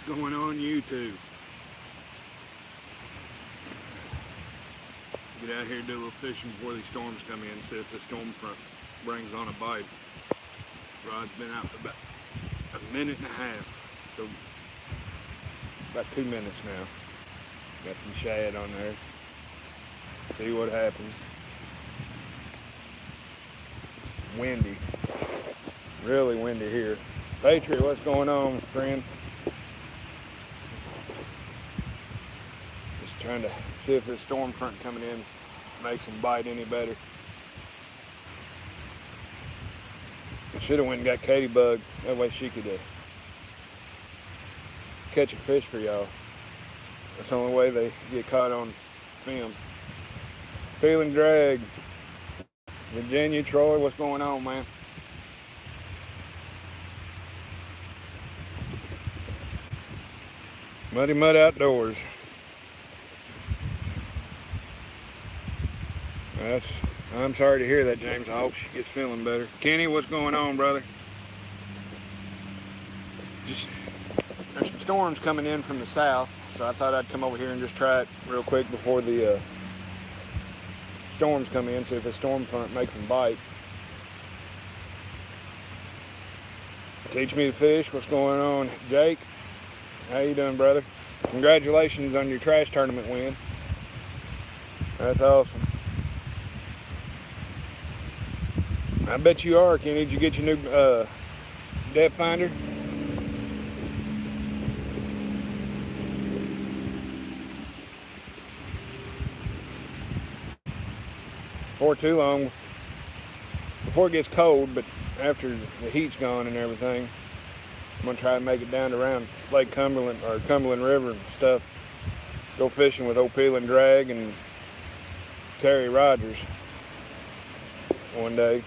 What's going on YouTube? Get out here and do a little fishing before these storms come in, see if the storm front brings on a bite. Rod's been out for about a minute and a half, so about 2 minutes now. Got some shad on there. See what happens. Windy, really windy here. Patriot, what's going on, friend? Just trying to see if this storm front coming in makes them bite any better. I should have went and got Katie Bug. That way she could catch a fish for y'all. That's the only way they get caught on film. Peel and drag. Virginia, Troy, what's going on, man? Muddy Mud Outdoors. I'm sorry to hear that, James. I hope she gets feeling better. Kenny, what's going on, brother? There's some storms coming in from the south, so I thought I'd come over here and just try it real quick before the storms come in, see if the storm front makes them bite. Teach me to fish. What's going on, Jake? How you doing, brother? Congratulations on your trash tournament win. That's awesome. I bet you are, Kenny. Did you get your new depth finder? Before too long, before it gets cold, but after the heat's gone and everything, I'm gonna try to make it down to around Lake Cumberland or Cumberland River and stuff. Go fishing with old Peel and Drag and Terry Rogers one day.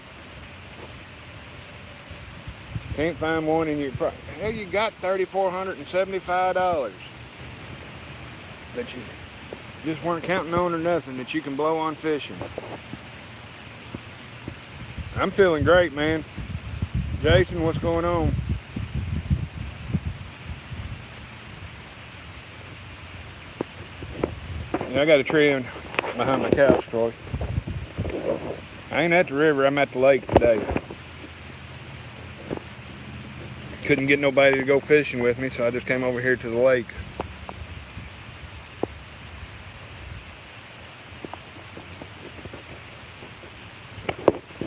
Can't find one in your hell. You got $3,475 that you just weren't counting on or nothing that you can blow on fishing. I'm feeling great, man. Jason, what's going on? Yeah, I got a tree in behind my couch, Troy. I ain't at the river, I'm at the lake today. Couldn't get nobody to go fishing with me, so I just came over here to the lake.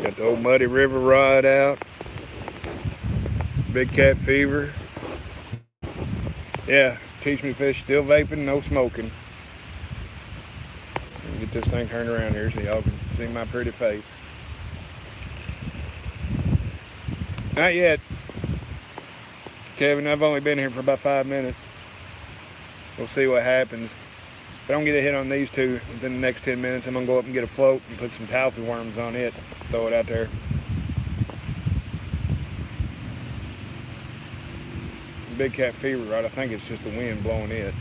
Got the old Muddy River rod out. Big Cat Fever. Yeah, Teach Me Fish still vaping, no smoking. Get this thing turned around here so y'all can see my pretty face. Not yet, Kevin. I've only been here for about 5 minutes. We'll see what happens. If I don't get a hit on these two within the next 10 minutes, I'm gonna go up and get a float and put some Talfie worms on it. Throw it out there. Big Cat Fever rod. I think it's just the wind blowing it.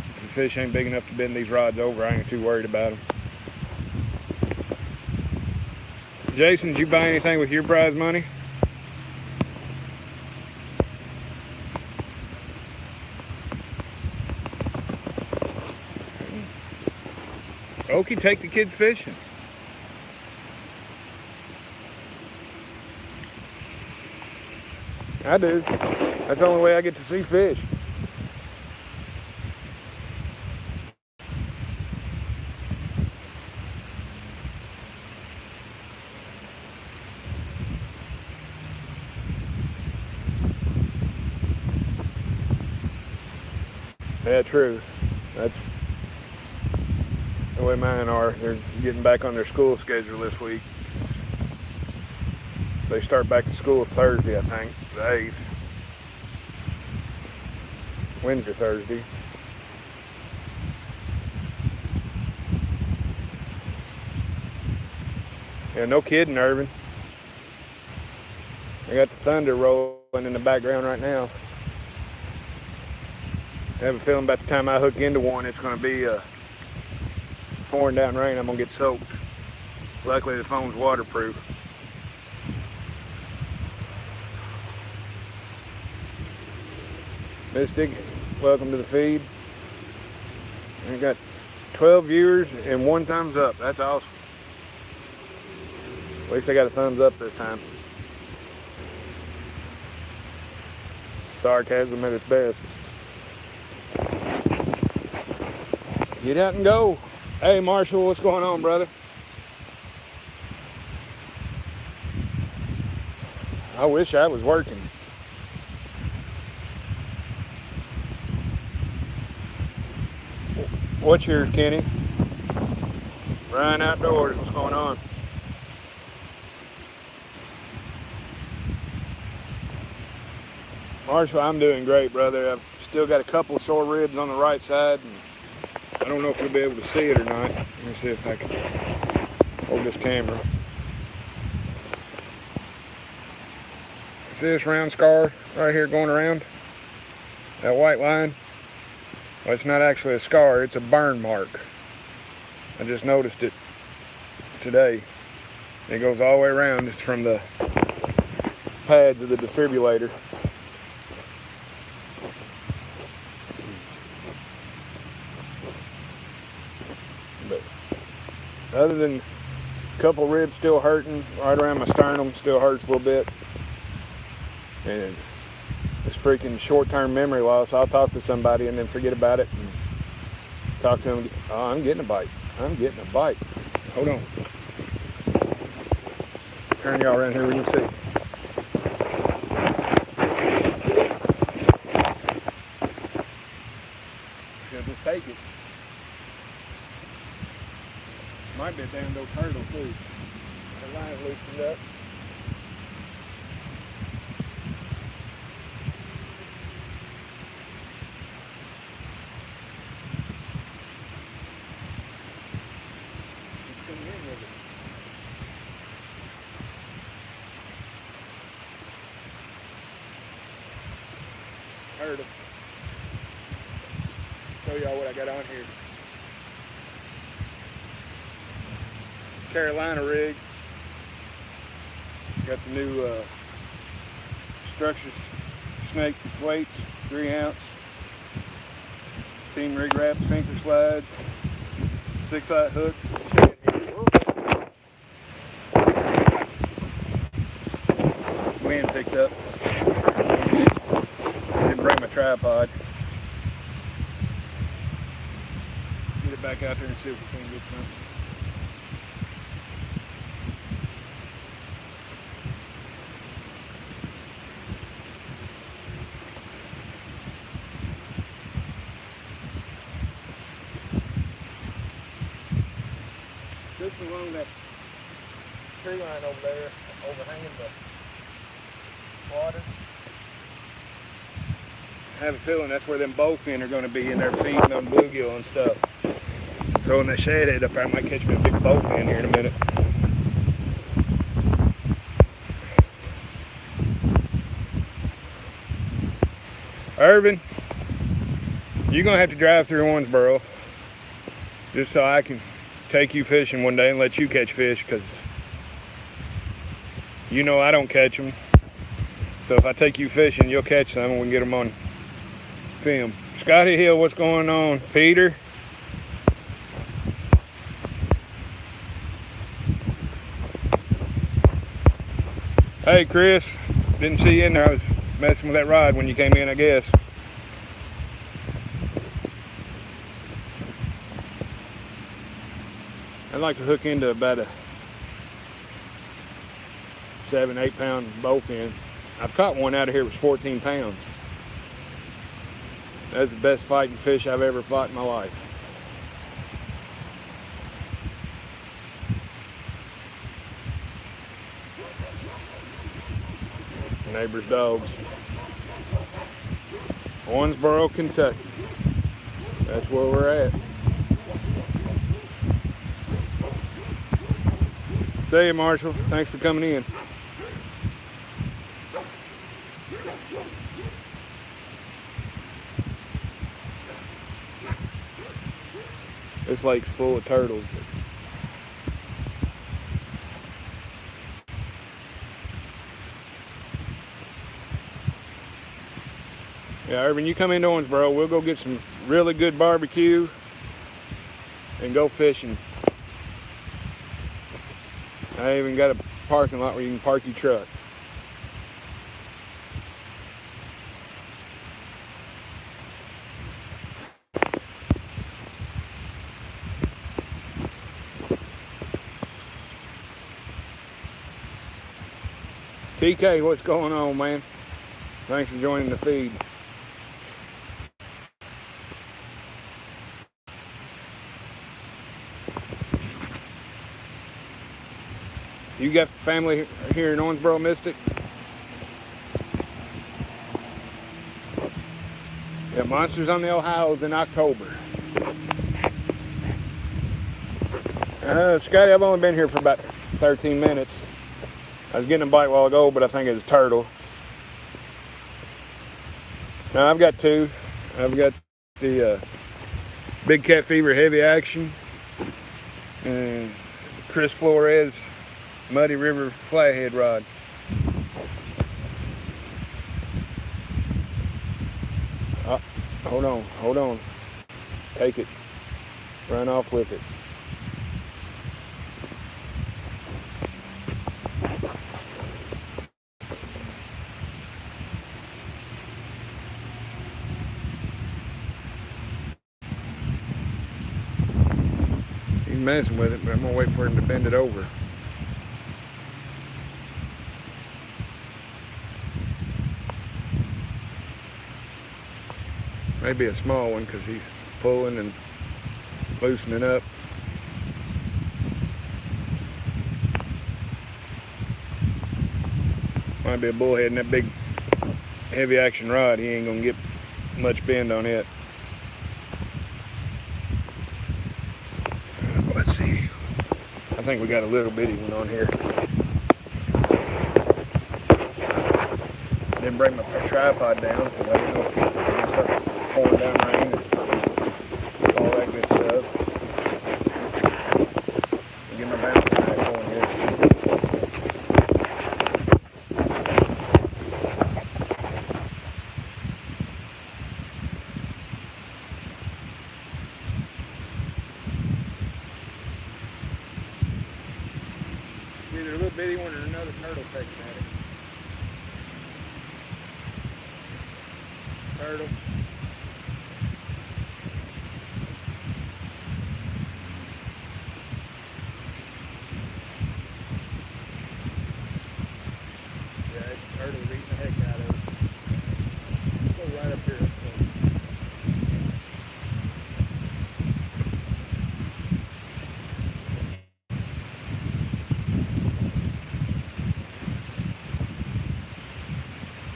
If the fish ain't big enough to bend these rods over, I ain't too worried about them. Jason, did you buy anything with your prize money? Okie, take the kids fishing. I do. That's the only way I get to see fish. Yeah, true. That's the way mine are. They're getting back on their school schedule this week. They start back to school Thursday, I think, the 8th. Wednesday, Thursday. Yeah, no kidding, Irvin. I got the thunder rolling in the background right now. I have a feeling by the time I hook into one, it's going to be pouring down rain. I'm going to get soaked. Luckily, the phone's waterproof. Mystic, welcome to the feed. I got 12 viewers and 1 thumbs up. That's awesome. At least I got a thumbs up this time. Sarcasm at its best. Get out and go. Hey Marshall, what's going on, brother? I wish I was working. What's yours, Kenny? Ryan Outdoors, what's going on? Marshall, I'm doing great, brother. I've still got a couple of sore ribs on the right side, and I don't know if you'll be able to see it or not. Let me see if I can hold this camera. See this round scar right here going around? That white line? Well, it's not actually a scar, it's a burn mark. I just noticed it today. It goes all the way around. It's from the pads of the defibrillator. But other than a couple ribs still hurting, right around my sternum still hurts a little bit. And this freaking short-term memory loss, I'll talk to somebody and then forget about it and talk to them. Oh, I'm getting a bite. I'm getting a bite. Hold on. Turn y'all around here where you can see. Just take it. Might be a damn old turtle too. The line loosened up. Heard him. Show y'all what I got on here. Carolina rig. Got the new Structure snake weights, 3 ounce. Team rig wrap, sinker slides, 6-aught hook. Wind picked up. Didn't bring my tripod. Get it back out there and see if we can get some. Just along that tree line over there, overhanging the water. I have a feeling that's where them bowfin are going to be in there feeding on bluegill and stuff. So throwing that shad head up there, I might catch me a big bowfin here in a minute. Irvin, you're going to have to drive through Owensboro just so I can take you fishing one day and let you catch fish, because you know I don't catch them. So if I take you fishing, you'll catch some and we can get them on film. Scotty Hill, what's going on? Peter? Hey Chris, didn't see you in there. I was messing with that rod when you came in, I guess. I'd like to hook into about a 7-8 pound bowfin. I've caught one out of here that was 14 pounds. That's the best fighting fish I've ever fought in my life. Neighbor's dogs. Owensboro, Kentucky. That's where we're at. See you, Marshall. Thanks for coming in. This lake's full of turtles. Yeah, Urban, you come into Owensboro, we'll go get some really good barbecue and go fishing. I even got a parking lot where you can park your truck. TK, what's going on, man? Thanks for joining the feed. You got family here in Owensboro, Mystic? Yeah, Monsters on the Ohio's in October. Scotty, I've only been here for about 13 minutes. I was getting a bite a while ago, but I think it's a turtle. Now I've got two. I've got the Big Cat Fever Heavy Action and Chris Flores Muddy River Flathead Rod. Hold on. Take it. Run off with it. He's messing with it, but I'm gonna wait for him to bend it over. Maybe a small one because he's pulling and loosening up. Might be a bullhead, and that big heavy action rod, he ain't gonna get much bend on it. Let's see. I think we got a little bitty one on here. Didn't bring my tripod down because I didn't know if it was gonna start pouring down rain and all that good stuff. Get my balance back on here. Either a little bitty one or another turtle taking at it. Turtle. Yeah, turtle's eating the heck out of it. Go right up here.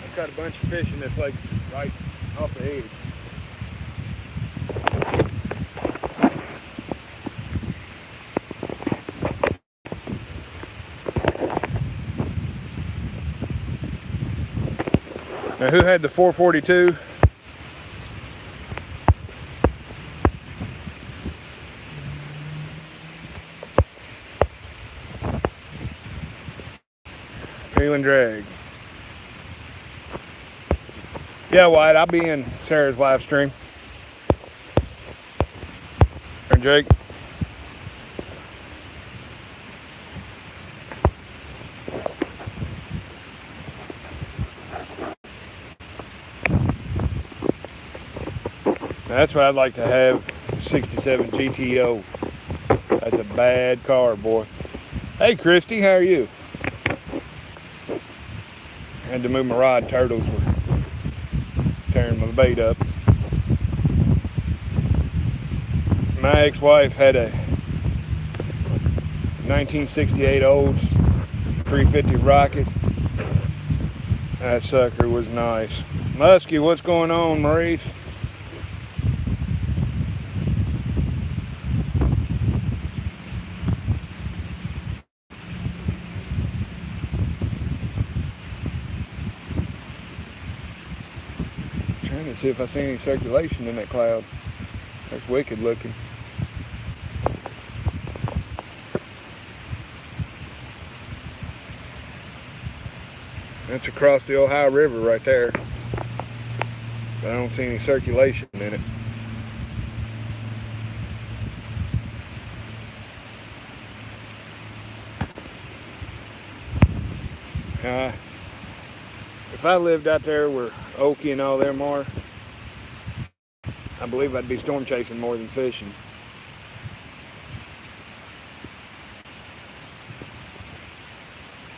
I've got a bunch of fish in this lake right off the edge. Now, who had the 442? Reel and drag. Yeah, White, I'll be in Sarah's live stream. Or Jake. That's what I'd like to have. 67 GTO. That's a bad car, boy. Hey, Christy, how are you? Had to move my rod. Turtles were tearing my bait up. My ex-wife had a 1968 Olds 350 Rocket. That sucker was nice. Muskie, what's going on, Maurice? Trying to see if I see any circulation in that cloud. That's wicked looking. That's across the Ohio River right there. but I don't see any circulation in it. If I lived out there where Okie and all them are, I believe I'd be storm chasing more than fishing.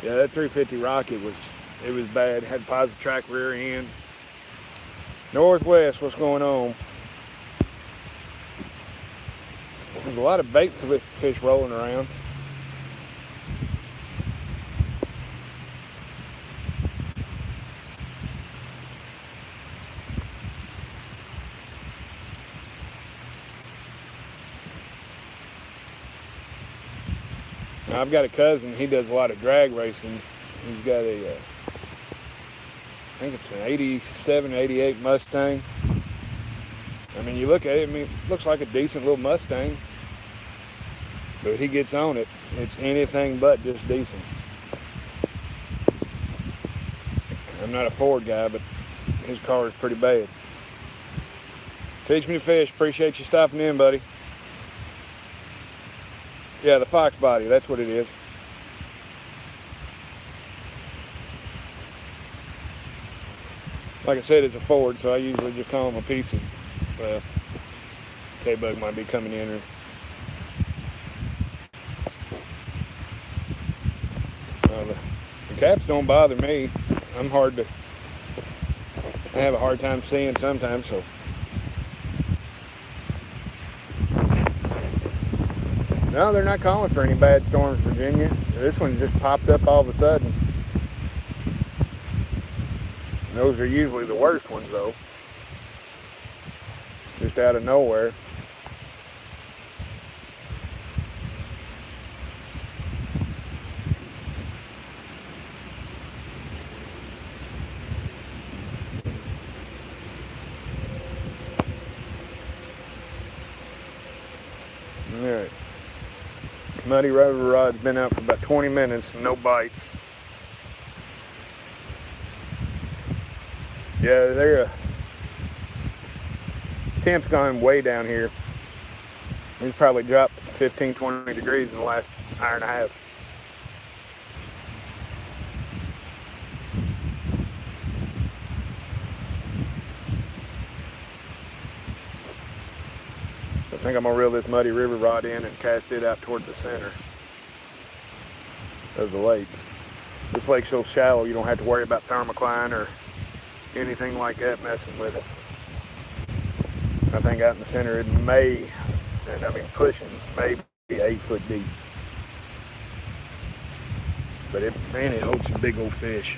Yeah, that 350 Rocket was bad. Had Positrack rear end. Northwest, what's going on? There's a lot of bait fish rolling around. Now, I've got a cousin, he does a lot of drag racing. He's got a, I think it's an 87, 88 Mustang. I mean, you look at it, I mean, it looks like a decent little Mustang. But he gets on it, it's anything but just decent. I'm not a Ford guy, but his car is pretty bad. Teach me to fish. Appreciate you stopping in, buddy. Yeah, the Fox body, that's what it is. Like I said, it's a Ford, so I usually just call him a piece of, K-Bug might be coming in. The caps don't bother me. I have a hard time seeing sometimes, so. No, they're not calling for any bad storms, Virginia. This one just popped up all of a sudden. Those are usually the worst ones, though. Just out of nowhere. All right. Muddy River rod's been out for about 20 minutes, no bites. Yeah, they're temp's gone way down here. He's probably dropped 15, 20 degrees in the last hour and a half. So I think I'm gonna reel this Muddy River rod in and cast it out toward the center of the lake. This lake's so shallow you don't have to worry about thermocline or anything like that messing with it. I think out in the center it may, and I mean pushing, maybe 8 foot deep. But man, it holds some big old fish.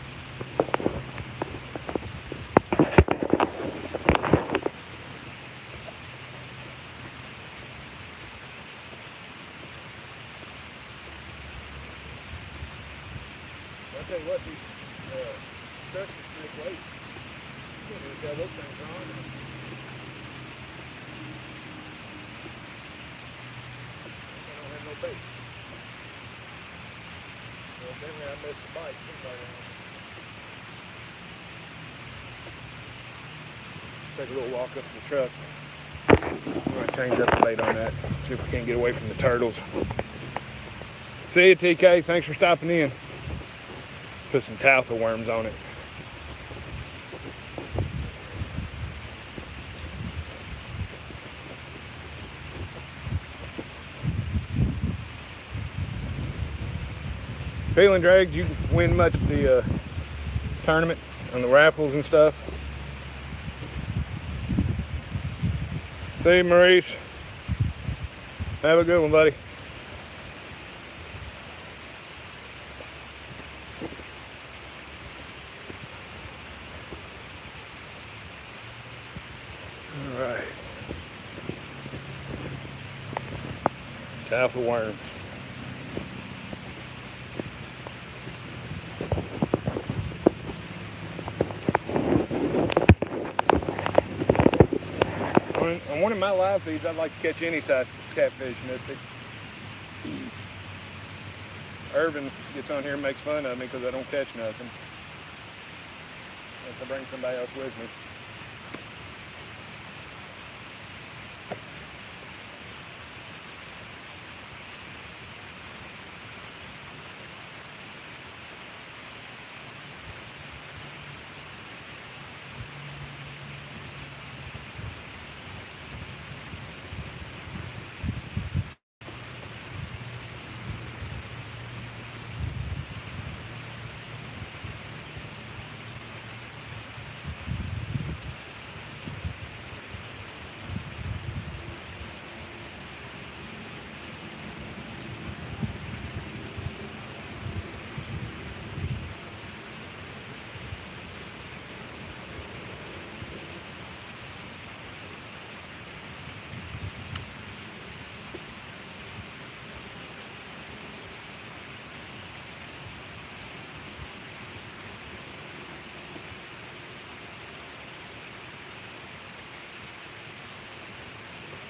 I'll tell you what, these structures make weight. Those things are on. I don't have no bait. Well, evidently I missed the bite. Take a little walk up to the truck. I'm going to change up the bait on that. See if we can't get away from the turtles. See you, TK. Thanks for stopping in. Put some Taltha worms on it. Peeling Drag, you win much of the tournament on the raffles and stuff? See you, Maurice. Have a good one, buddy. All right. Taltha worms. On one of my live feeds, I'd like to catch any size catfish, Mystic. Irvin gets on here and makes fun of me because I don't catch nothing. Unless I bring somebody else with me.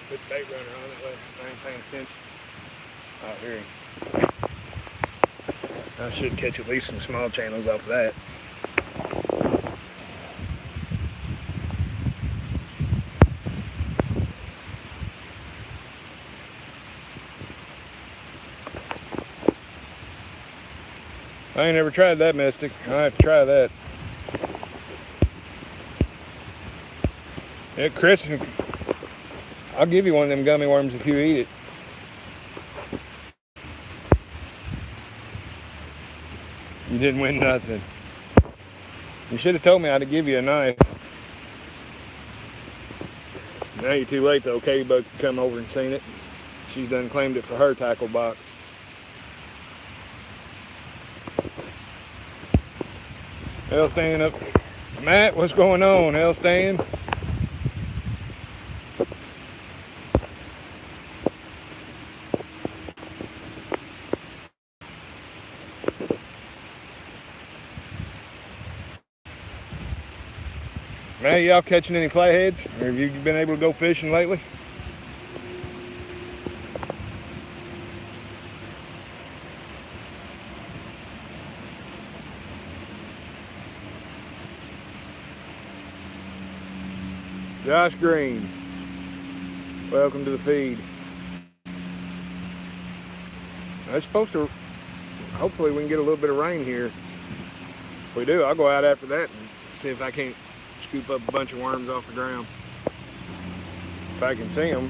Put the bait runner on it, unless I ain't paying attention. Oh, here he. I should catch at least some small channels off of that. I ain't never tried that mystic. I'll have to try that. Yeah, Chris, I'll give you one of them gummy worms if you eat it. You didn't win nothing. You should have told me I'd give you a knife. Now you're too late though. Katie Bug could come over and seen it. She's done claimed it for her tackle box. Hellstand up. Matt, what's going on, Hellstand? Matt, y'all catching any flatheads? Or have you been able to go fishing lately? Josh Green, welcome to the feed. It's supposed to, hopefully we can get a little bit of rain here. If we do, I'll go out after that and see if I can't scoop up a bunch of worms off the ground. If I can see them.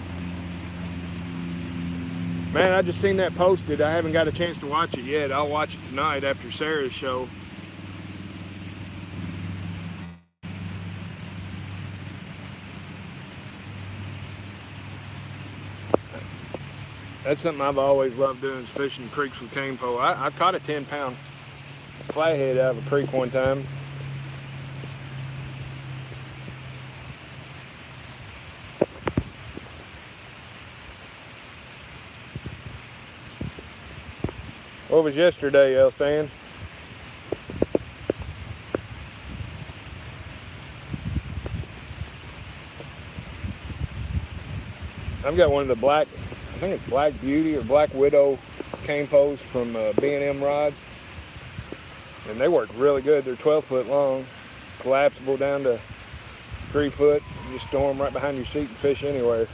Man, I just seen that posted. I haven't got a chance to watch it yet. I'll watch it tonight after Sarah's show. That's something I've always loved doing, is fishing creeks with cane pole. I caught a 10-pound flathead out of a creek one time. What was yesterday, Elstan? I've got one of the black, I think it's Black Beauty or Black Widow cane poles from B&M Rods. And they work really good. They're 12 foot long, collapsible down to 3 foot. You just store them right behind your seat and fish anywhere.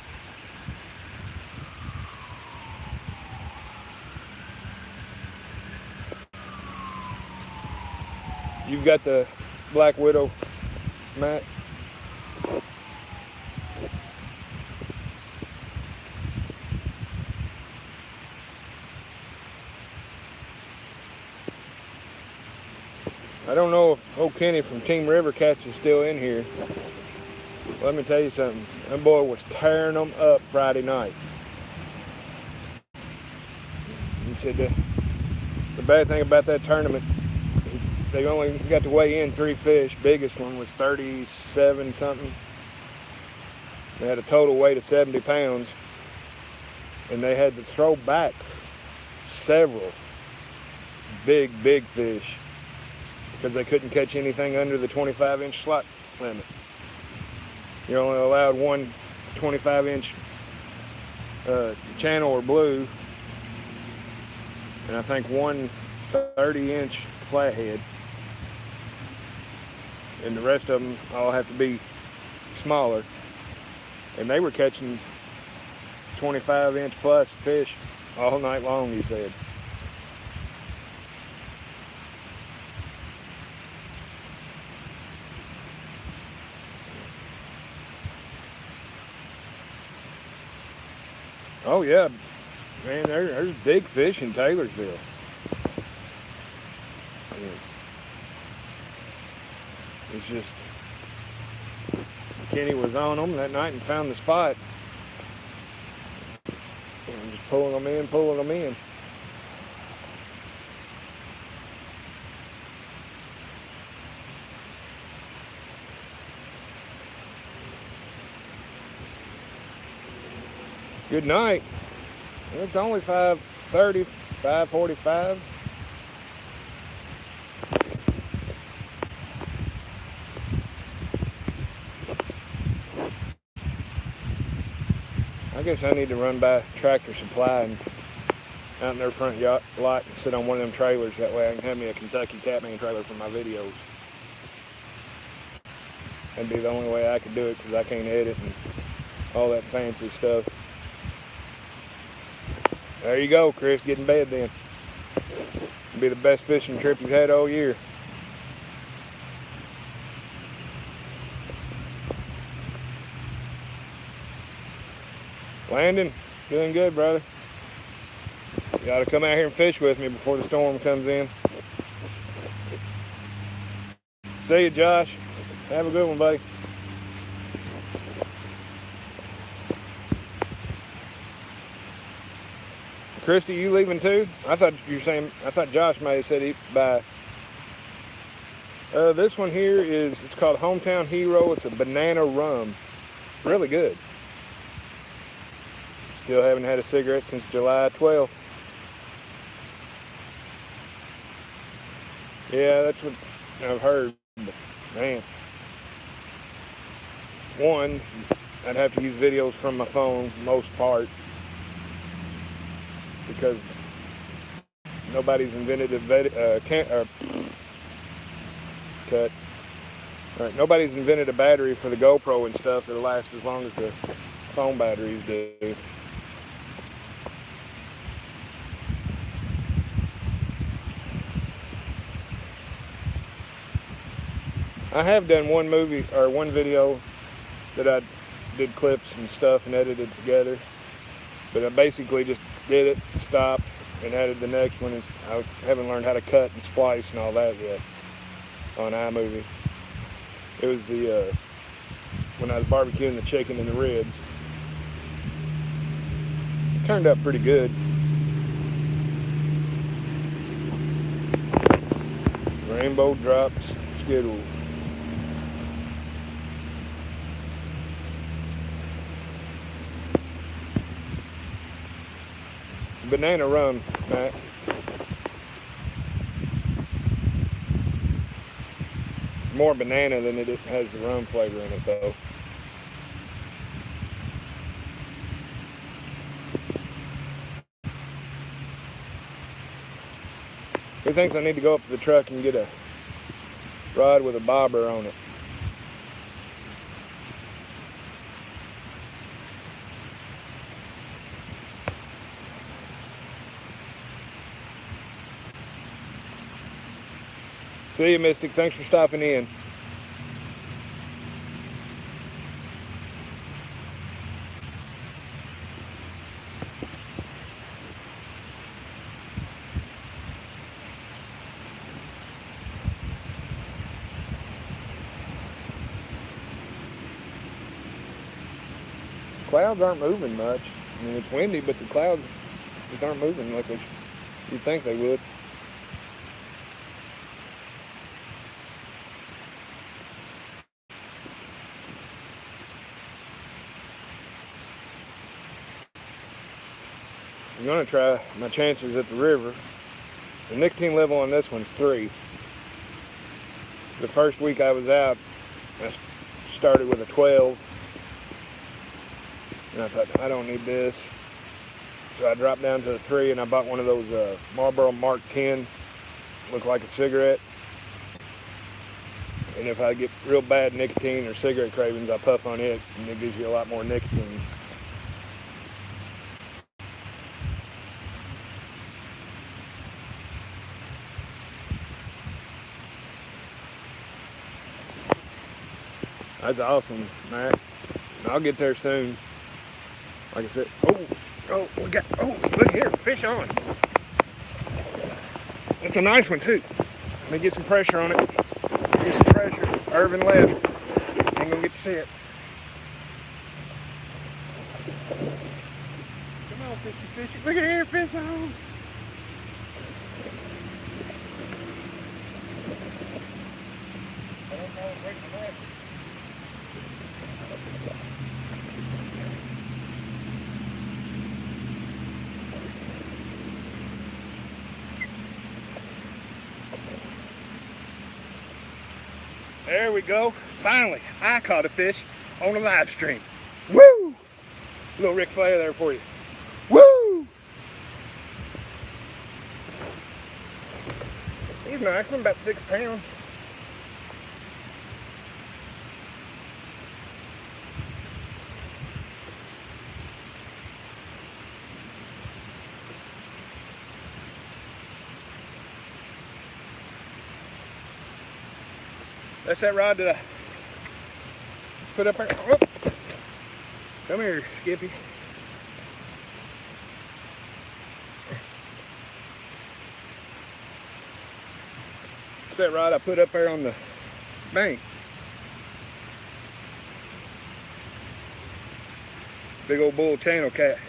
You've got the Black Widow, Matt? I don't know if old Kenny from Team River Cats is still in here. Let me tell you something. That boy was tearing them up Friday night. He said the bad thing about that tournament, they only got to weigh in 3 fish. Biggest one was 37 something. They had a total weight of 70 pounds. And they had to throw back several big fish because they couldn't catch anything under the 25-inch slot limit. You're only allowed one 25-inch channel or blue, and I think one 30-inch flathead, and the rest of them all have to be smaller. And they were catching 25-inch plus fish all night long, he said. Oh yeah, man, there's big fish in Taylorsville. It's just, Kenny was on them that night and found the spot. And just pulling them in. Good night. It's only 5:30, 5:45. I I guess I need to run by Tractor Supply and out in their front lot and sit on one of them trailers. That way I can have me a Kentucky Catman trailer for my videos. That'd be the only way I could do it, because I can't edit and all that fancy stuff. There you go, Chris. Get in bed then. It'll be the best fishing trip you've had all year. Landon, doing good, brother. You gotta come out here and fish with me before the storm comes in. See you, Josh. Have a good one, buddy. Christy, you leaving too? I thought Josh may have said he'd bye. This one here it's called Hometown Hero. It's a banana rum. Really good. Still haven't had a cigarette since July 12th. Yeah, that's what I've heard. But man, one, I'd have to use videos from my phone most part, because nobody's invented nobody's invented a battery for the GoPro and stuff that'll last as long as the phone batteries do. I have done one video that I did clips and stuff and edited together, but I basically just did it, stopped, and added the next one. I haven't learned how to cut and splice and all that yet on iMovie. It was when I was barbecuing the chicken and the ribs. It turned out pretty good. Rainbow Drops Skittles. Banana rum, Matt. It's more banana than it has the rum flavor in it, though. Who thinks I need to go up to the truck and get a rod with a bobber on it? See you, Mystic. Thanks for stopping in. Clouds aren't moving much. I mean, it's windy, but the clouds just aren't moving like you'd think they would. I'm going to try my chances at the river. The nicotine level on this one's 3. The first week I was out, I started with a 12. And I thought, I don't need this. So I dropped down to a 3, and I bought one of those Marlboro Mark 10. Look like a cigarette. And if I get real bad nicotine or cigarette cravings, I puff on it, and it gives you a lot more nicotine. That's awesome, Matt. I'll get there soon. Like I said, look here, fish on. That's a nice one too. Let me get some pressure on it. Get some pressure. Irvin left. Ain't gonna get to see it. Come on, fishy, fishy. Look at here, fish on. There we go. Finally, I caught a fish on a live stream. Woo! Little Ric Flair there for you. Woo! He's nice, I'm about 6 pounds. That's that rod that I put up there. Oh. Come here, Skippy. That's that rod I put up there on the bank. Big old bull channel cat.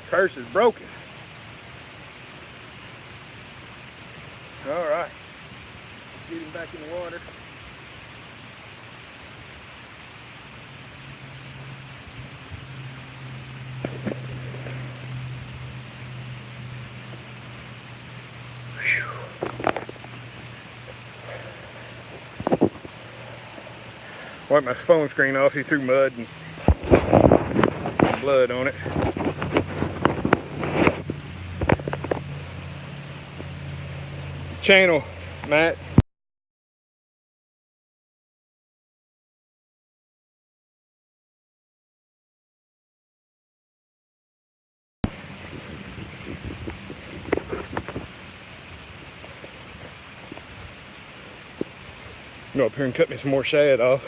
Curse is broken. All right, get him back in the water. Wiped my phone screen off. He threw mud and blood on it. Channel, Matt. Go up here and cut me some more shad off.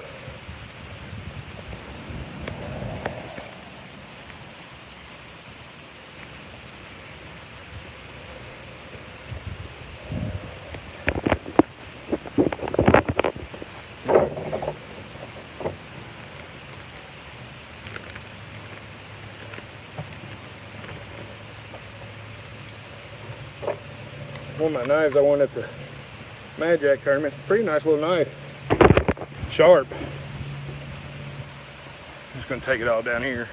One of my knives I won at the Mad Jack tournament. Pretty nice little knife. Sharp. Just gonna take it all down here.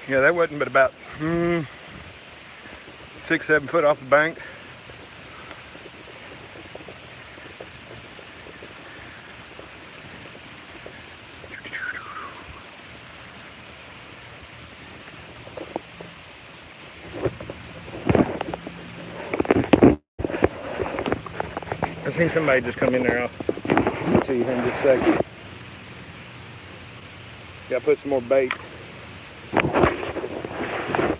Yeah, that wasn't but about 6-7 foot off the bank. I seen somebody just come in there. I'll tell you here in just a second. Gotta put some more bait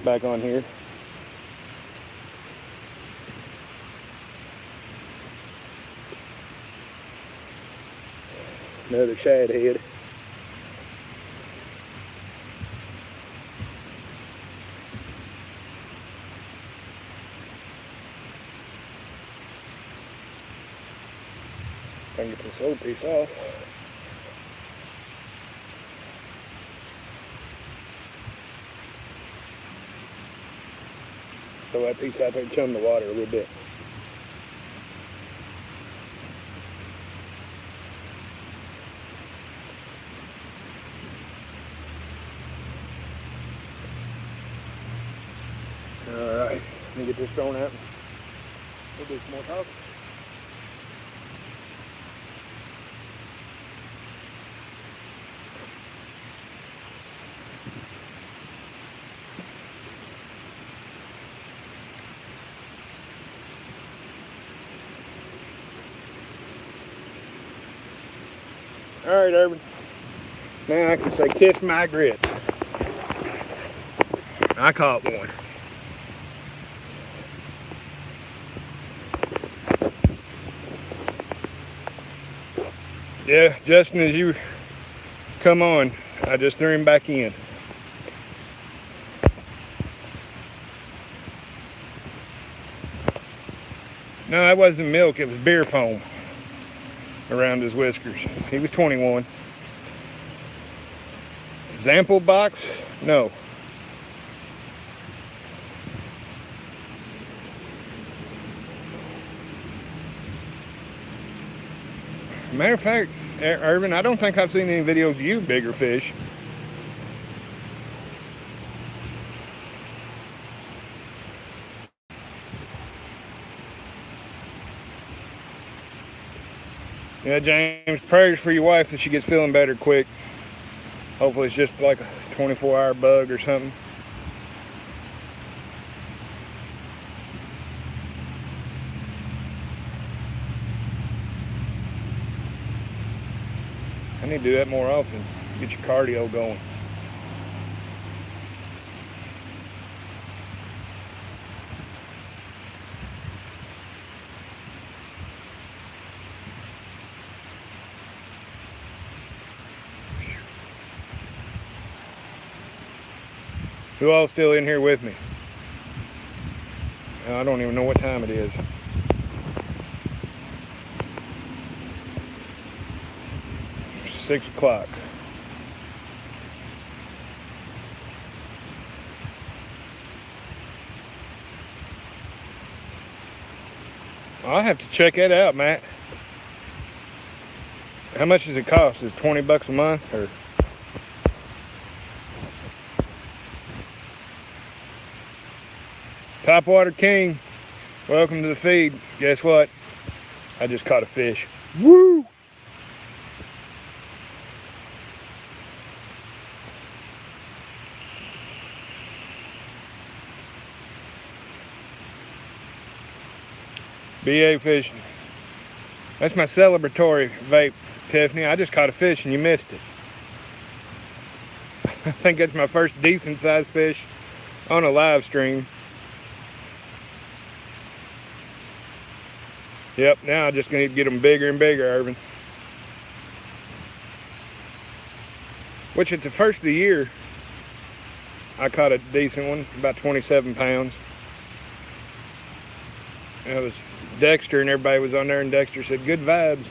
back on here. Another shad head. I can get this old piece off. Throw that piece out there and chum the water a little bit. Alright, let me get this thrown out. We'll do some more talking. All right, Urban. Now I can say kiss my grits. I caught one. Yeah, Justin, as you come on, I just threw him back in. No, that wasn't milk, it was beer foam around his whiskers. He was 21. Example box? No. Matter of fact, Urban, I don't think I've seen any videos of you bigger fish. Yeah, James, prayers for your wife that she gets feeling better quick. Hopefully it's just like a 24-hour bug or something. I need to do that more often. Get your cardio going. Who all still in here with me? I don't even know what time it is. It's 6 o'clock. I'll have to check that out, Matt. How much does it cost? Is it $20 a month or? Topwater King, welcome to the feed. Guess what? I just caught a fish. Woo! BA fishing. That's my celebratory vape, Tiffany. I just caught a fish and you missed it. I think that's my first decent sized fish on a live stream. Yep, now I'm just going to get them bigger and bigger, Irvin. Which at the first of the year, I caught a decent one, about 27 pounds. And it was Dexter and everybody was on there, and Dexter said, good vibes.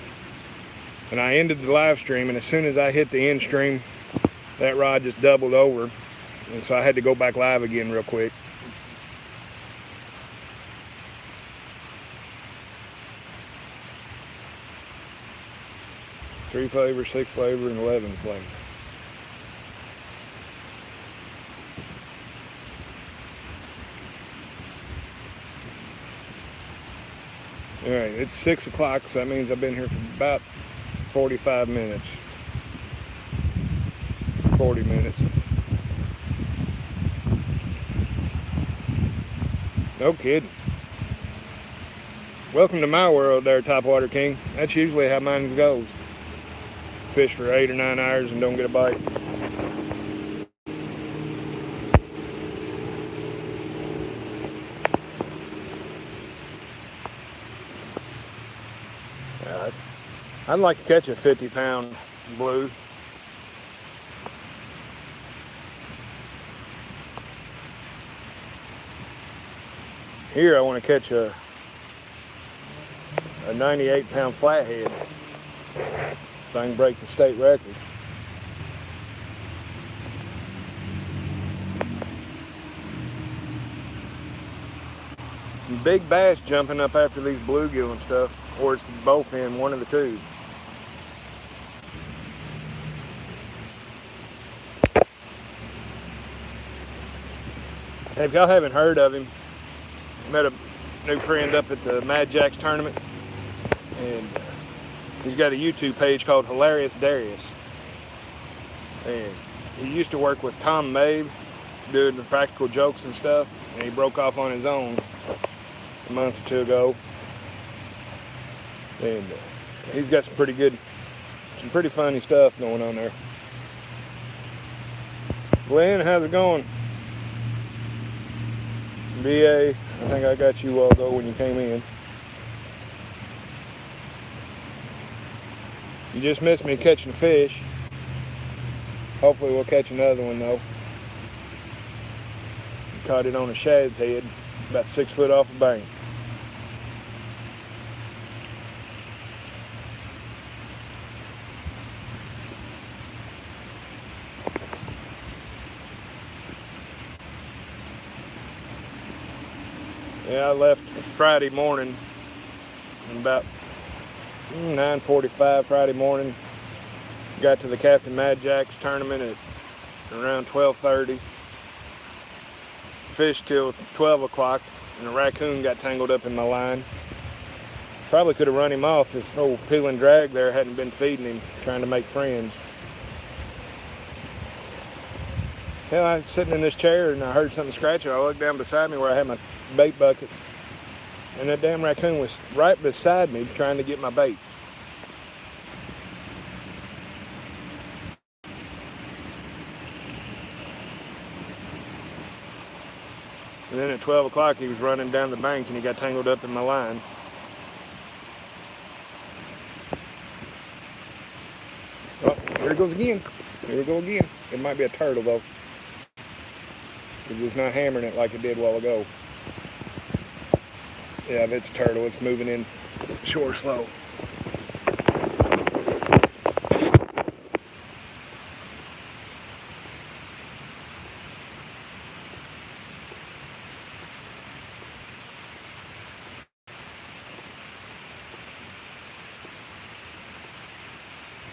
And I ended the live stream, and as soon as I hit the end stream, that rod just doubled over. And so I had to go back live again real quick. Three flavor, 6 flavor, and 11 flavor. All right, it's 6 o'clock, so that means I've been here for about 45 minutes. 40 minutes. No kidding. Welcome to my world there, Topwater King. That's usually how mine goes. Fish for 8 or 9 hours and don't get a bite. I'd like to catch a 50-pound blue. Here I want to catch a 98-pound flathead so I can break the state record. Some big bass jumping up after these bluegill and stuff, or it's the bowfin, one of the two. If y'all haven't heard of him, met a new friend up at the Mad Jacks tournament, and he's got a YouTube page called Hilarious Darius. And he used to work with Tom Mabe doing the practical jokes and stuff, and he broke off on his own a month or two ago. And he's got some pretty funny stuff going on there. Glenn, how's it going? BA, I think I got you all though when you came in. You just missed me catching a fish. Hopefully we'll catch another one though. Caught it on a shad's head, about 6 foot off the bank. Yeah, I left Friday morning, about 9:45 Friday morning. Got to the Captain Mad Jacks tournament at around 12:30. Fished till 12 o'clock, and a raccoon got tangled up in my line. Probably could have run him off if old Peel and Drag there hadn't been feeding him, trying to make friends. Hell, I was sitting in this chair and I heard something scratching. I looked down beside me where I had my bait bucket, and that damn raccoon was right beside me trying to get my bait. And then at 12 o'clock he was running down the bank and he got tangled up in my line. Oh, here it goes again. Here we go again. It might be a turtle though, because it's not hammering it like it did a while ago. Yeah, if it's a turtle, it's moving in shore slow.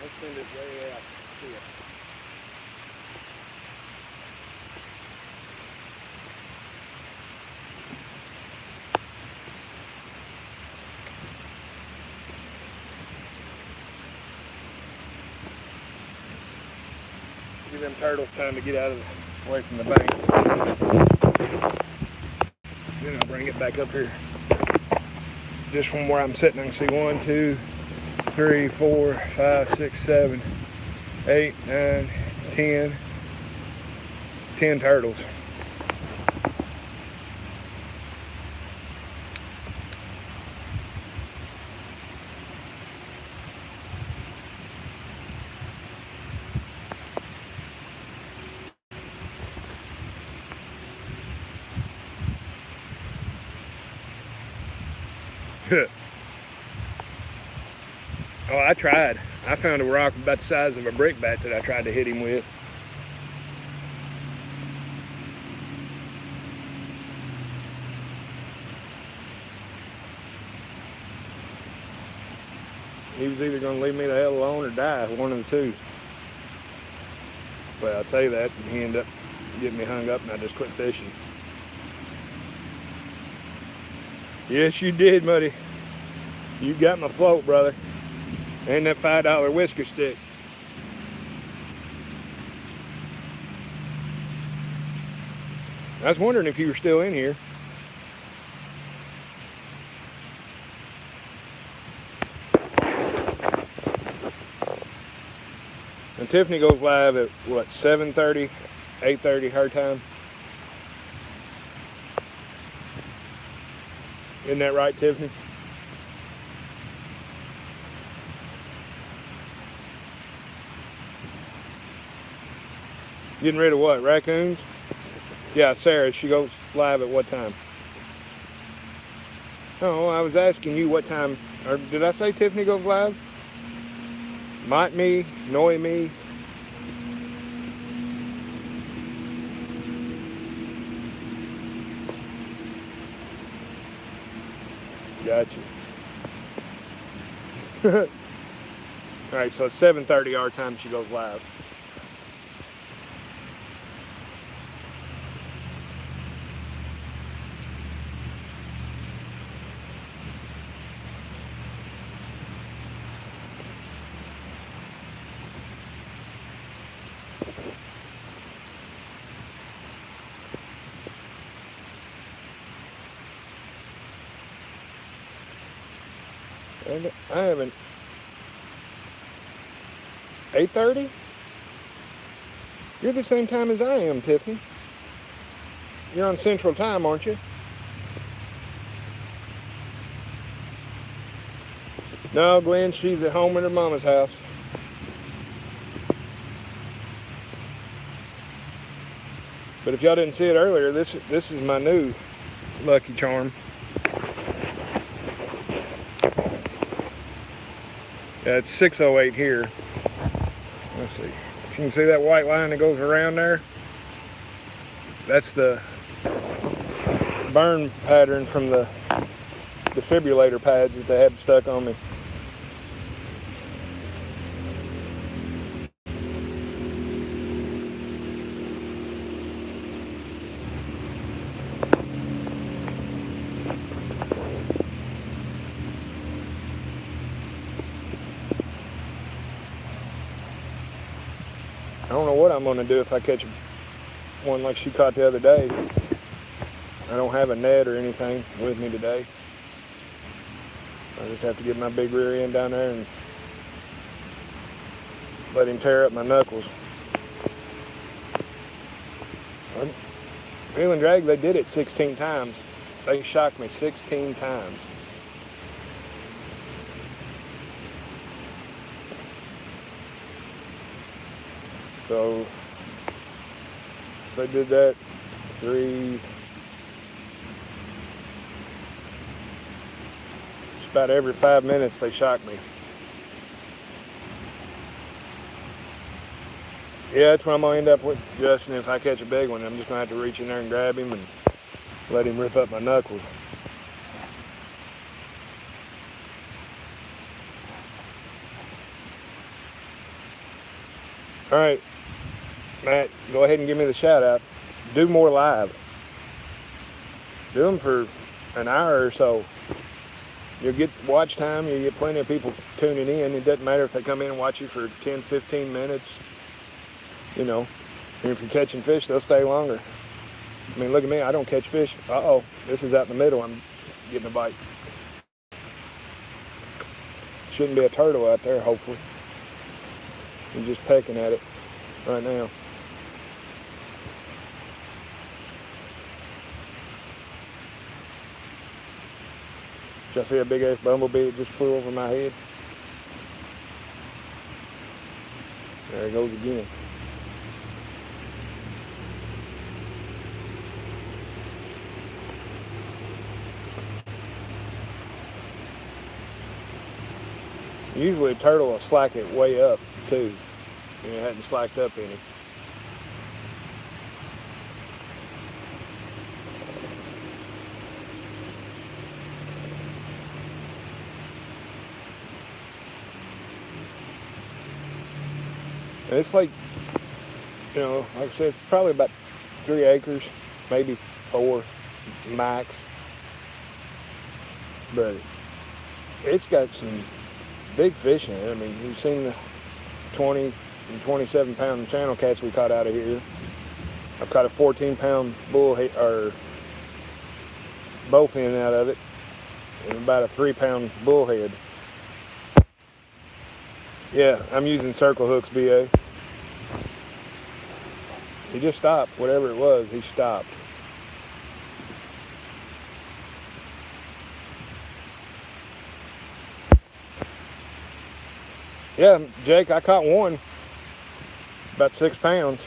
Let's send it way out. See it. Give them turtles time to get out of away from the bank. Then I'll bring it back up here. Just from where I'm sitting, I can see 1, 2, 3, 4, 5, 6, 7, 8, 9, 10. 10 turtles. Oh, I tried. I found a rock about the size of a brick bat that I tried to hit him with. He was either going to leave me the hell alone or die, one of the two. Well, I say that, and he ended up getting me hung up, and I just quit fishing. Yes, you did, Muddy. You got my float, brother. And that $5 whisker stick. I was wondering if you were still in here. And Tiffany goes live at what, 7:30, 8:30 her time? Isn't that right, Tiffany? Getting rid of what, raccoons? Yeah, Sarah, she goes live at what time? Oh, I was asking you what time, or did I say Tiffany goes live? Might me, Noi me. Gotcha. All right, so it's 7:30 our time she goes live. And I haven't. 8:30? You're the same time as I am, Tiffany. You're on Central Time, aren't you? No, Glenn, she's at home at her mama's house. But if y'all didn't see it earlier, this is my new Lucky Charm. Yeah, it's 6:08 here. Let's see. If you can see that white line that goes around there, that's the burn pattern from the defibrillator pads that they had stuck on me. don't know what I'm going to do if I catch one like she caught the other day. I don't have a net or anything with me today. I just have to get my big rear end down there and let him tear up my knuckles. Reel and drag, they did it 16 times. They shocked me 16 times. So if they did that just about every 5 minutes they shocked me. Yeah, that's what I'm gonna end up with, Justin. If I catch a big one, I'm just gonna have to reach in there and grab him and let him rip up my knuckles. All right, Matt, go ahead and give me the shout out. Do more live. Do them for an hour or so. You'll get watch time. You'll get plenty of people tuning in. It doesn't matter if they come in and watch you for 10, 15 minutes. You know, and if you're catching fish, they'll stay longer. I mean, look at me. I don't catch fish. Uh-oh, this is out in the middle. I'm getting a bite. Shouldn't be a turtle out there, hopefully. I'm just pecking at it right now. Did I see a big-ass bumblebee that just flew over my head? There it goes again. Usually a turtle will slack it way up too. And it hadn't slacked up any. And it's like, you know, like I said, it's probably about 3 acres, maybe 4 max. But it's got some big fish in it. I mean, you've seen the 20 and 27 pound channel cats we caught out of here. I've caught a 14-pound bullhead or bowfin out of it, and about a 3-pound bullhead. Yeah, I'm using circle hooks, BA. He just stopped, whatever it was, he stopped. Yeah, Jake, I caught one, about 6 pounds.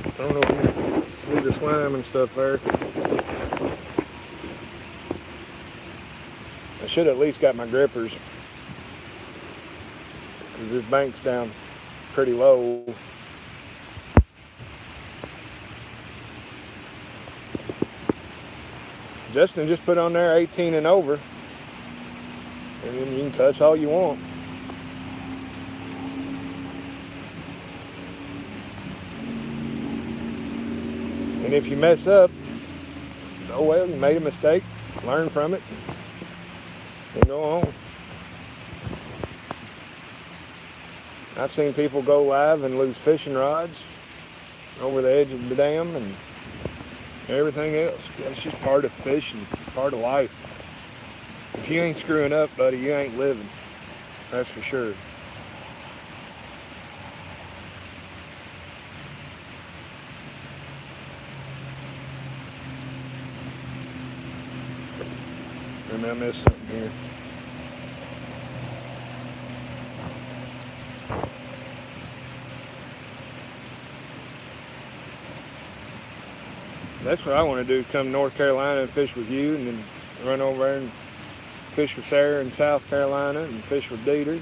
I don't know if you see the slime and stuff there. I should have at least got my grippers, because this bank's down pretty low. Justin just put on there 18 and over. And then you can cuss all you want. And if you mess up, oh well, you made a mistake, learn from it, and go on. I've seen people go live and lose fishing rods over the edge of the dam and everything else. It's just part of fishing, part of life. If you ain't screwing up, buddy, you ain't living. That's for sure. Maybe I missed something here. That's what I want to do, come to North Carolina and fish with you, and then run over there and fish with Sarah in South Carolina and fish with Dieter.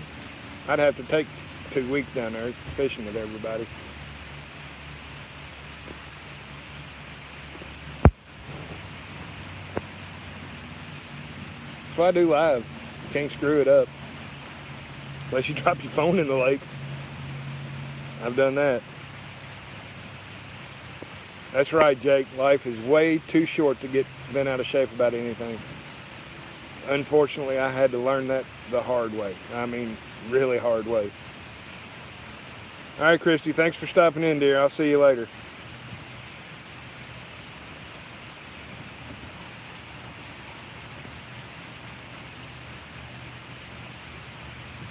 I'd have to take 2 weeks down there fishing with everybody. That's why I do live. You can't screw it up. Unless you drop your phone in the lake. I've done that. That's right, Jake. Life is way too short to get bent out of shape about anything. Unfortunately, I had to learn that the hard way. I mean, really hard way. All right, Christy, thanks for stopping in, dear. I'll see you later.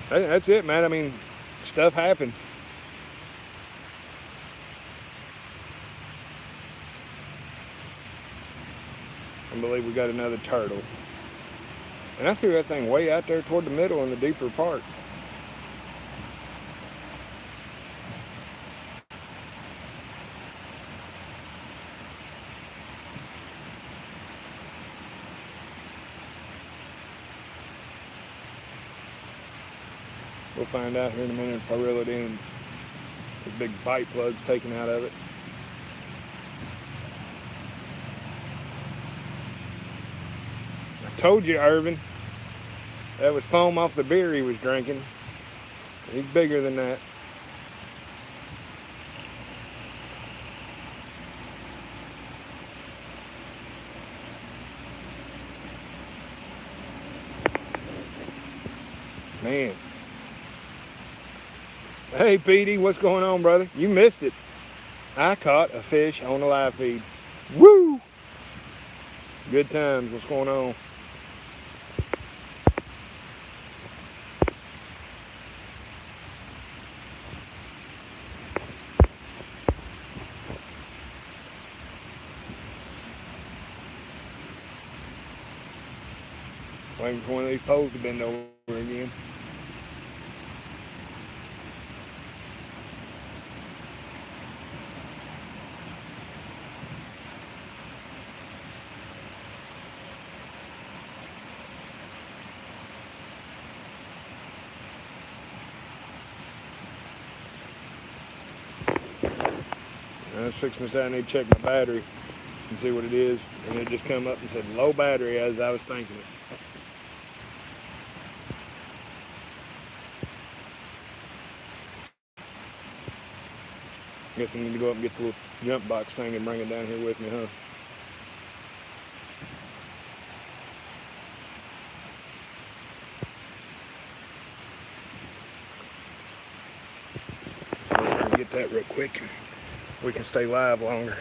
That's it, man. I mean, stuff happens. I believe we got another turtle. And I threw that thing way out there toward the middle in the deeper part. We'll find out here in a minute if I reel it in. The big bite plug's taken out of it. I told you, Irvin. That was foam off the beer he was drinking. He's bigger than that. Man. Hey, Petey, what's going on, brother? You missed it. I caught a fish on the live feed. Woo! Good times. What's going on? Waiting for one of these poles to bend over again. I was fixing this out. I need to check my battery and see what it is. And it just come up and said low battery as I was thinking it. Guess I need to go up and get the little jump box thing and bring it down here with me, huh? So we're going to get that real quick. We can stay live longer.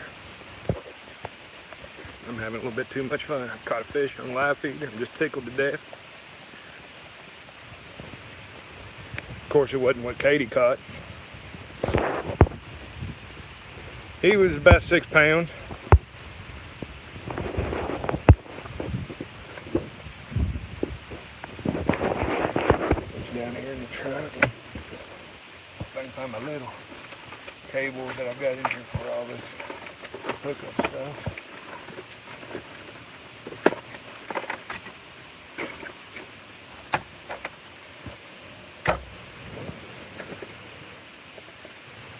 I'm having a little bit too much fun. I caught a fish on live feed. I'm just tickled to death. Of course, it wasn't what Katie caught. He was about 6 pounds. Down here in the truck. If I can find my little cables that I've got in here for all this hookup stuff.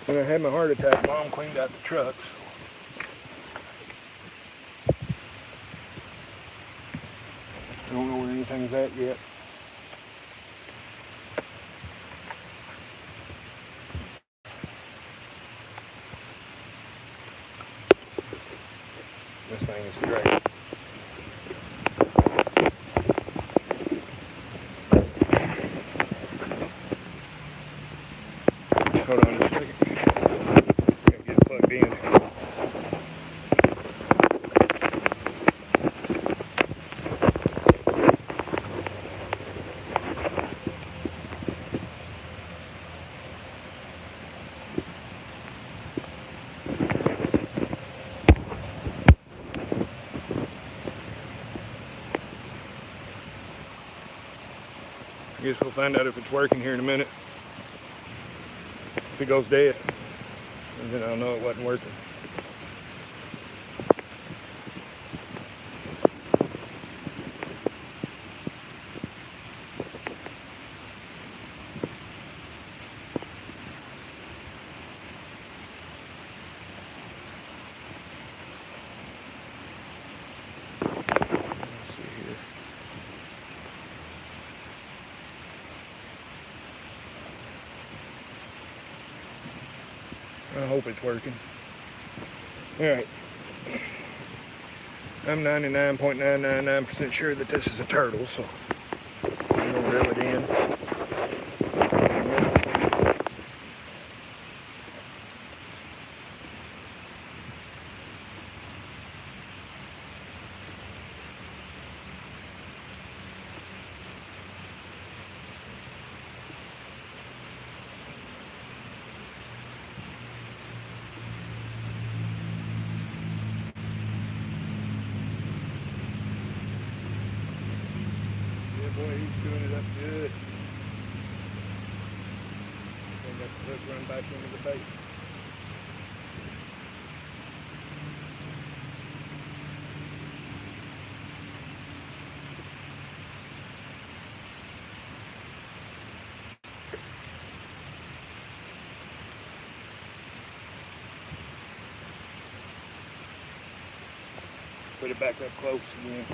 When I had my heart attack, Mom cleaned out the truck. I don't know where anything's at yet. This thing is great. Hold on a second. Gotta get it plugged in. I guess we'll find out if it's working here in a minute. If it goes dead, then I'll know it wasn't working. I hope it's working. Alright. I'm 99.999% sure that this is a turtle, so I'm going to reel it in. Boy, he's chewing it up good. And got the hook run back into the bait. Put it back up close again.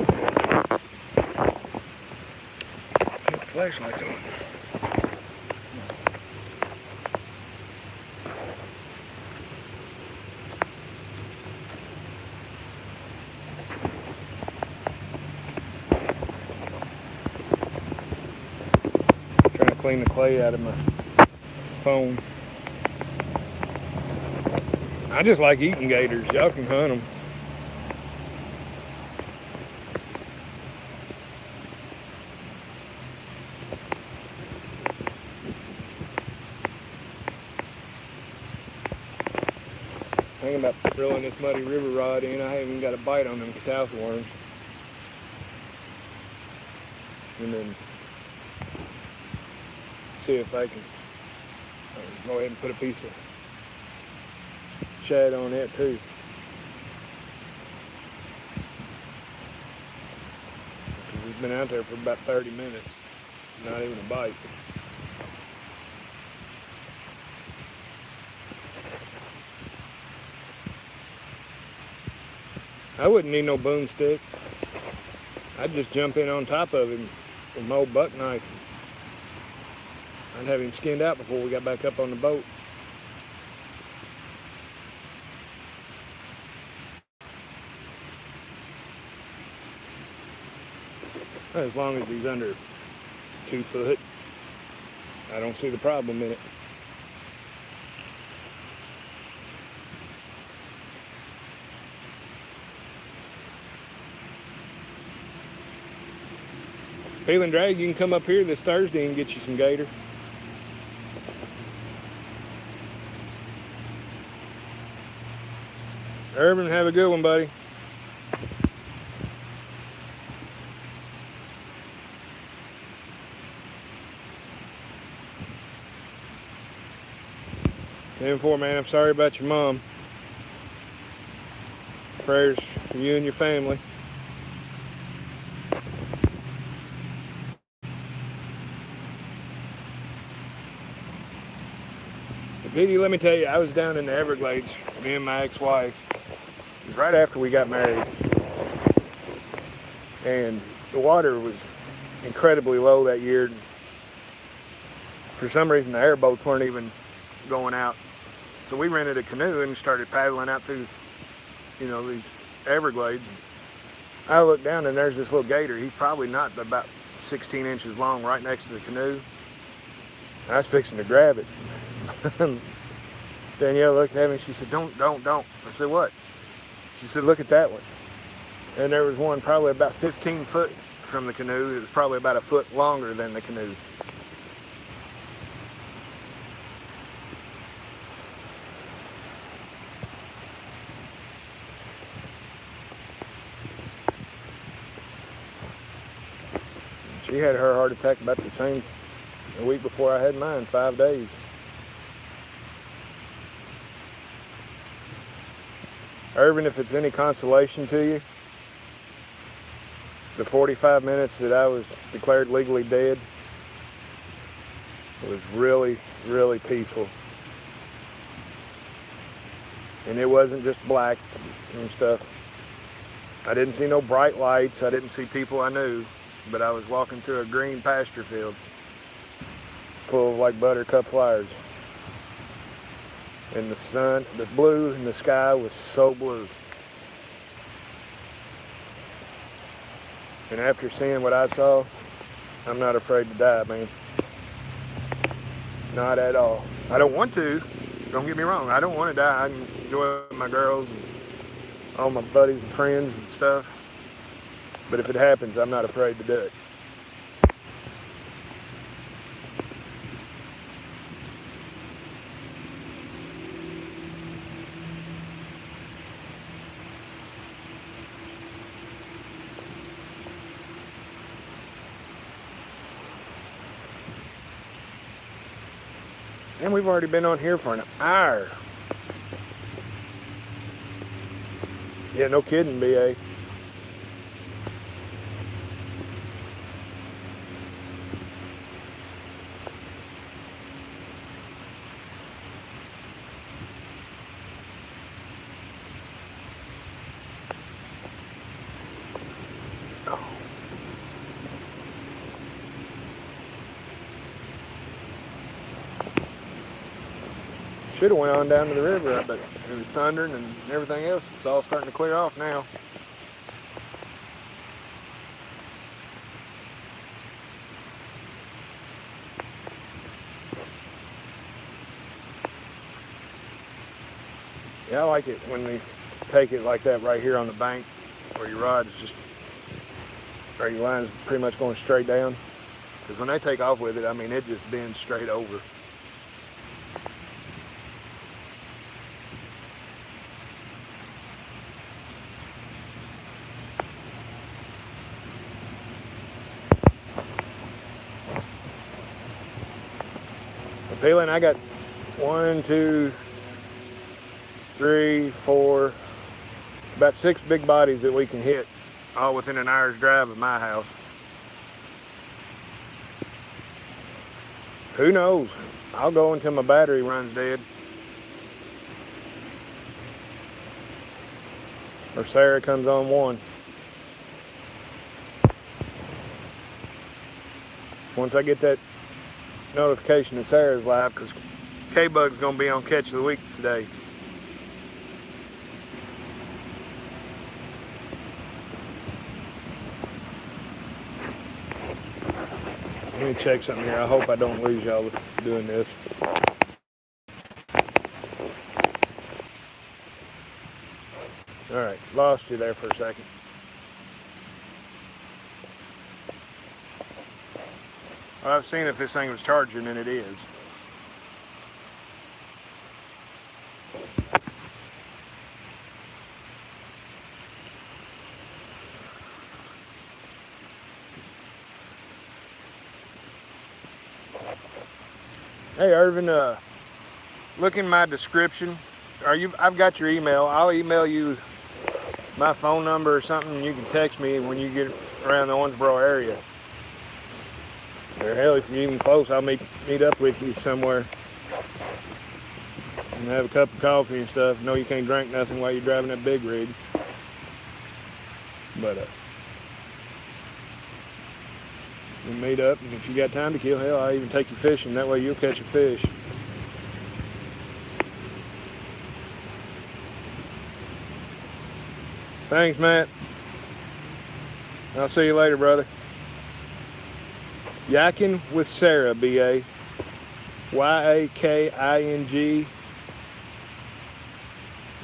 Put the flashlights on. Trying to clean the clay out of my phone. I just like eating gators. Y'all can hunt them. Thinking about throwing this muddy river rod in. I haven't even got a bite on them catalpa worms. And then see if I can go ahead and put a piece of shad on it too. We've been out there for about 30 minutes, not even a bite. I wouldn't need no boomstick. I'd just jump in on top of him with my old buck knife. I'd have him skinned out before we got back up on the boat. As long as he's under 2 foot, I don't see the problem in it. Peeling Drag, you can come up here this Thursday and get you some gator. Urban, have a good one, buddy. And 4, man, I'm sorry about your mom. Prayers for you and your family. Didi, let me tell you, I was down in the Everglades, me and my ex-wife. It was right after we got married. And the water was incredibly low that year. For some reason, the airboats weren't even going out. So we rented a canoe and started paddling out through, these Everglades. I looked down and there's this little gator. He's probably not about 16 inches long right next to the canoe. I was fixing to grab it. Danielle looked at me and she said, don't. I said, what? She said, look at that one. And there was one probably about 15 foot from the canoe. It was probably about a foot longer than the canoe. She had her heart attack about the same a week before I had mine, 5 days. Irvin, if it's any consolation to you, the 45 minutes that I was declared legally dead was really, really peaceful. And it wasn't just black and stuff. I didn't see no bright lights. I didn't see people I knew. But I was walking through a green pasture field full of like buttercup flowers. And the sun, the blue in the sky was so blue. And after seeing what I saw, I'm not afraid to die, man. Not at all. I don't want to. Don't get me wrong. I don't want to die. I enjoy my girls and all my buddies and friends and stuff. But if it happens, I'm not afraid to do it. And we've already been on here for an hour. Yeah, no kidding, BA. Should have went on down to the river, but it was thundering and everything else. It's all starting to clear off now. Yeah, I like it when we take it like that right here on the bank, where your rod's just, or your line's pretty much going straight down. Because when they take off with it, I mean, it just bends straight over. Peeling, I got 1, 2, 3, 4, about 6 big bodies that we can hit, all within an hour's drive of my house. Who knows? I'll go until my battery runs dead. Or Sarah comes on one. Once I get that notification that Sarah's live, because K-Bug's going to be on Catch of the Week today. Let me check something here. I hope I don't lose y'all doing this. Alright, lost you there for a second. Well, I've seen if this thing was charging, and it is. Hey Irvin, look in my description. I've got your email. I'll email you my phone number or something. You can text me when you get around the Owensboro area. Or hell, if you're even close, I'll meet up with you somewhere and have a cup of coffee and stuff. No, you can't drink nothing while you're driving that big rig. But we'll meet up, and if you got time to kill, hell, I'll even take you fishing. That way you'll catch a fish. Thanks, Matt. I'll see you later, brother. Yakin with Sarah, B.A. Y-A-K-I-N-G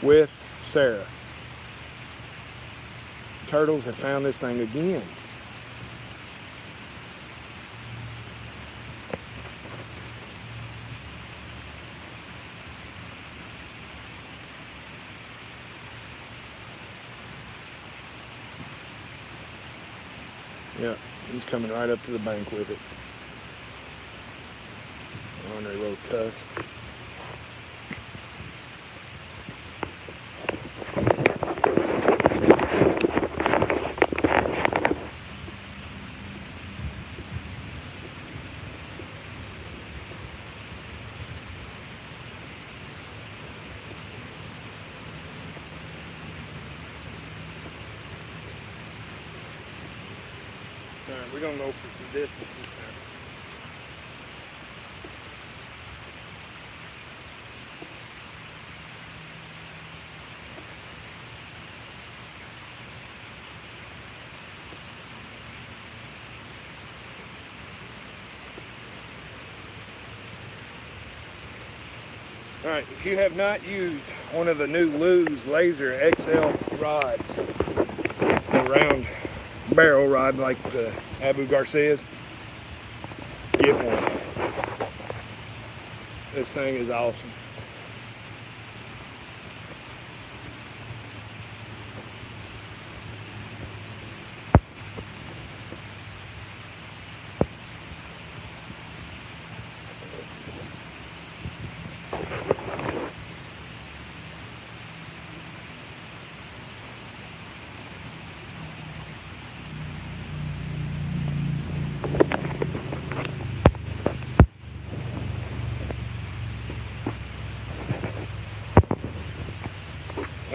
with Sarah. Turtles have found this thing again. Yeah, he's coming right up to the bank with it. Ornery little cuss. Alright, we're gonna go for some distance this time. Alright, if you have not used one of the new Lew's Laser XL rods, a round barrel rod like the Abu Garcia's, get one. This thing is awesome.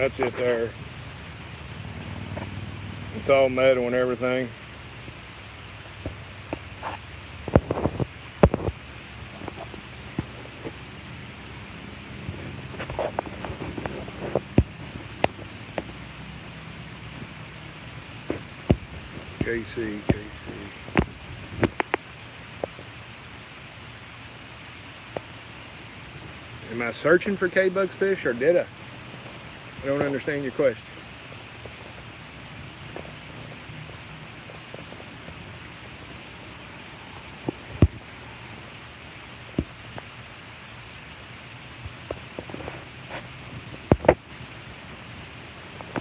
That's it there. It's all metal and everything. KC. Am I searching for K-Bugs fish, or did I? I don't understand your question.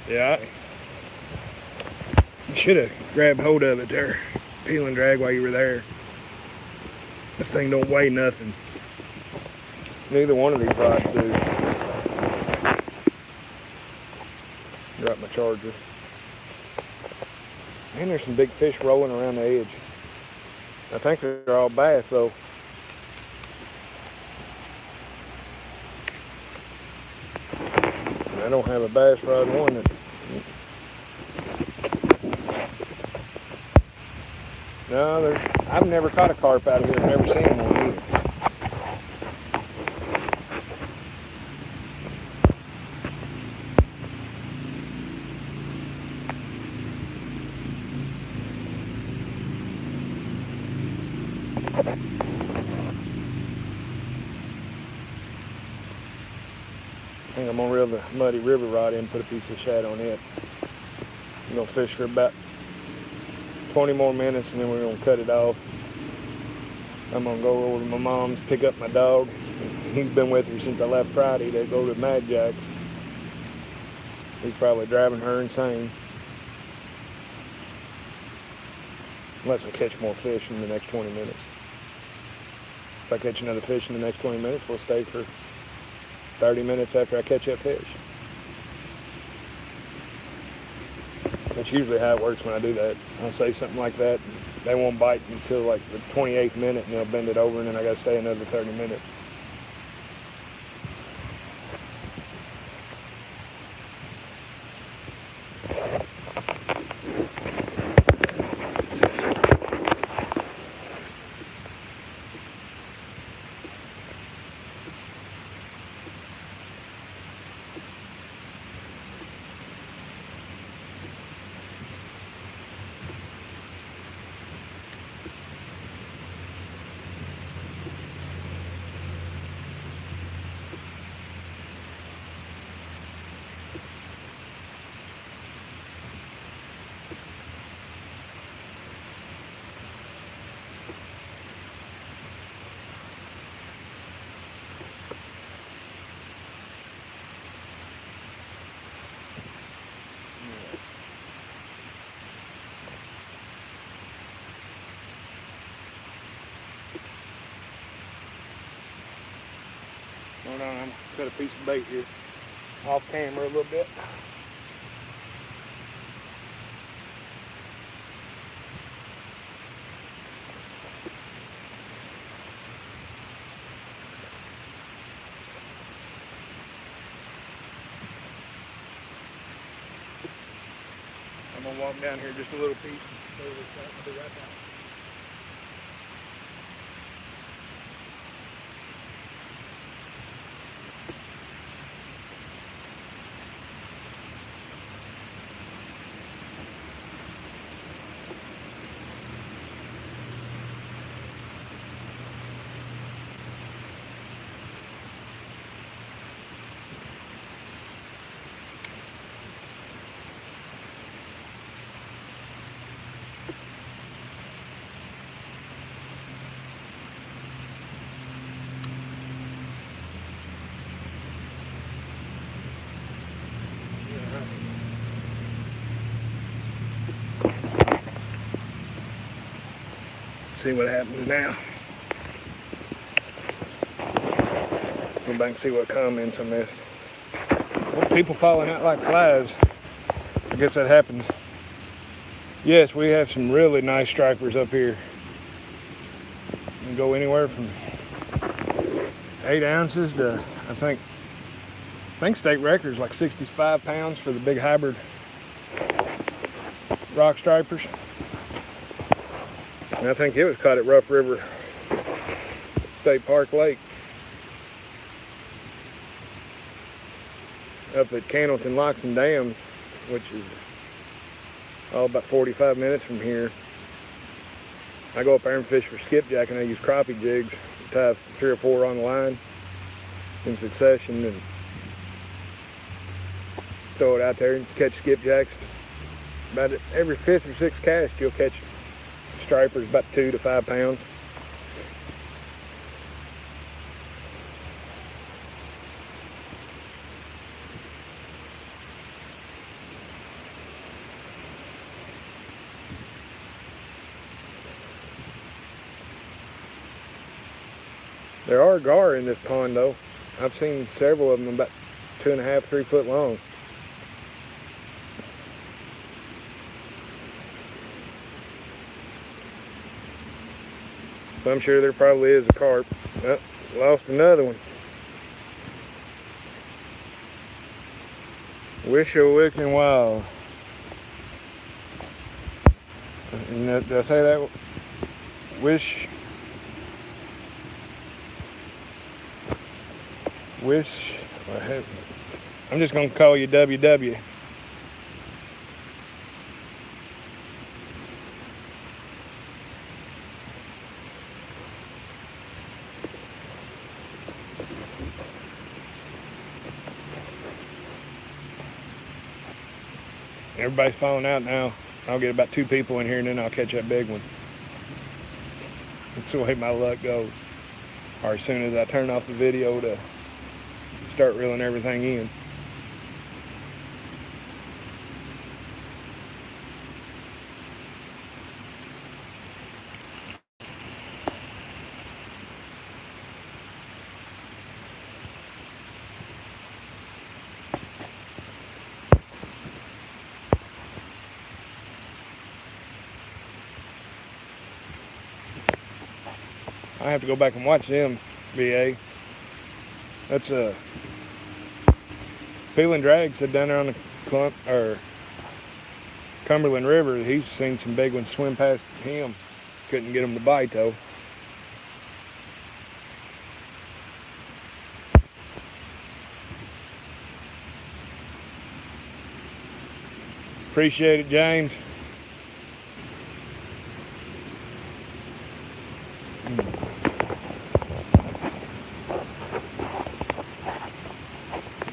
Yeah, you should have grabbed hold of it there, peel and drag while you were there. This thing don't weigh nothing. Neither one of these rods do. Drop my charger. Man, there's some big fish rolling around the edge. I think they're all bass though. I don't have a bass rod one. No, I've never caught a carp out of here. I've never seen one either. I think I'm gonna reel the Muddy River rod in and put a piece of shad on it. I'm gonna fish for about 20 more minutes and then we're gonna cut it off. I'm gonna go over to my mom's, pick up my dog. He's been with her since I left Friday to go to Mad Jack's. He's probably driving her insane. Unless I catch more fish in the next 20 minutes. If I catch another fish in the next 20 minutes, we'll stay for 30 minutes after I catch that fish. That's usually how it works when I do that. I'll say something like that, they won't bite until like the 28th minute, and they'll bend it over, and then I gotta stay another 30 minutes. Hold on, I'm gonna cut a piece of bait here off camera a little bit. I'm gonna walk down here just a little piece. I'll be right back. See what happens now. Go back and see what comments I missed. Well, people falling out like flies. I guess that happens. Yes, we have some really nice stripers up here. You can go anywhere from 8 ounces to, I think, I think state record is like 65 pounds for the big hybrid rock stripers. And I think it was caught at Rough River State Park Lake up at Cannelton Locks and Dams, which is about 45 minutes from here. I go up there and fish for skipjack, and I use crappie jigs, tie 3 or 4 on the line in succession and throw it out there and catch skipjacks. About every 5th or 6th cast you'll catch stripers about 2 to 5 pounds. There are gar in this pond though. I've seen several of them about 2.5, 3 foot long. So I'm sure there probably is a carp. Oh, lost another one. Wishawick Wild. Did I say that? I'm just going to call you WW. Everybody's falling out now. I'll get about 2 people in here and then I'll catch that big one. That's the way my luck goes. Or as soon as I turn off the video to start reeling everything in. I have to go back and watch them, BA. That's a Peel and Drag said down there on the Cumberland River, he's seen some big ones swim past him. Couldn't get them to bite though. Appreciate it, James.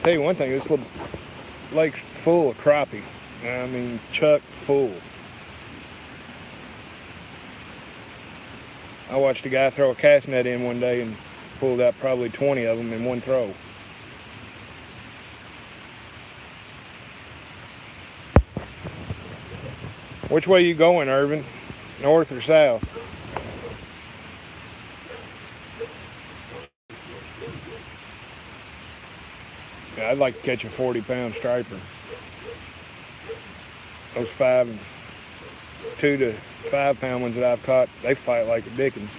Tell you one thing, this little lake's full of crappie. I mean, chuck full. I watched a guy throw a cast net in one day and pulled out probably 20 of them in one throw. Which way you going, Irvin? North or south? Yeah, I'd like to catch a 40-pound striper. Those 2 to 5 pound ones that I've caught, they fight like the dickens.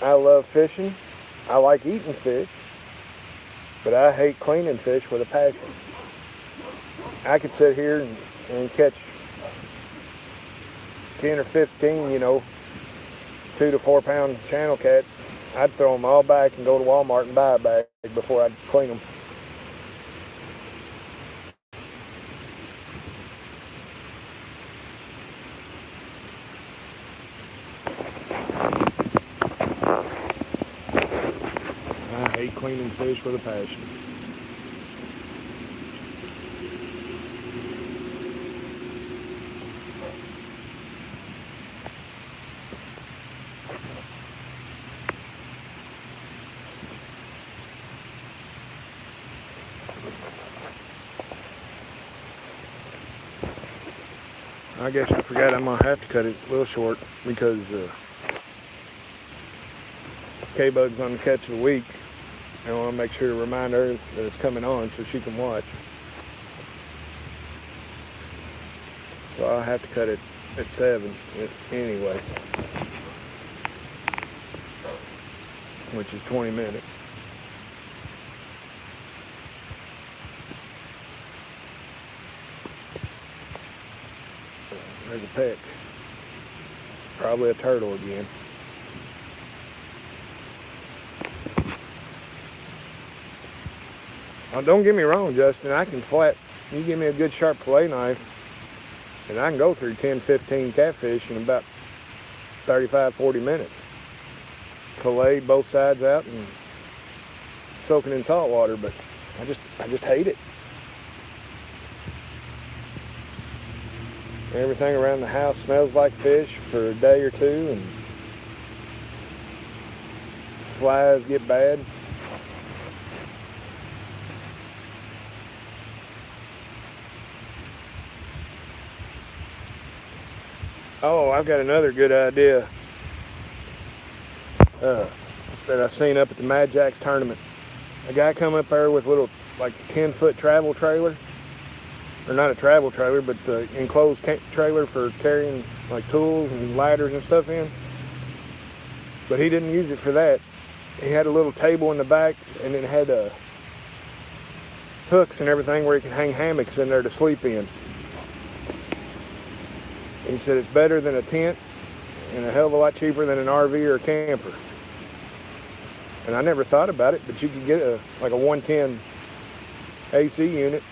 I love fishing. I like eating fish, but I hate cleaning fish with a passion. I could sit here and catch 10 or 15, 2 to 4 pound channel cats. I'd throw them all back and go to Walmart and buy a bag before I'd clean them. I hate cleaning fish with a passion. I guess I forgot I'm gonna have to cut it a little short because K-Bug's on the catch of the week. I want to make sure to remind her that it's coming on so she can watch. So I'll have to cut it at 7 anyway, which is 20 minutes. There's a peck. Probably a turtle again. Now, don't get me wrong, Justin. I can you give me a good sharp fillet knife, and I can go through 10, 15 catfish in about 35, 40 minutes. Fillet both sides out and soaking in salt water, but I just hate it. Everything around the house smells like fish for a day or two, and flies get bad. Oh, I've got another good idea that I seen up at the Mad Jacks tournament. A guy come up there with a little, like, 10-foot travel trailer. Or not a travel trailer, but the enclosed trailer for carrying, like, tools and ladders and stuff in. But he didn't use it for that. He had a little table in the back, and it had hooks and everything where he could hang hammocks in there to sleep in. He said it's better than a tent and a hell of a lot cheaper than an RV or a camper. And I never thought about it, but you could get a 110 AC unit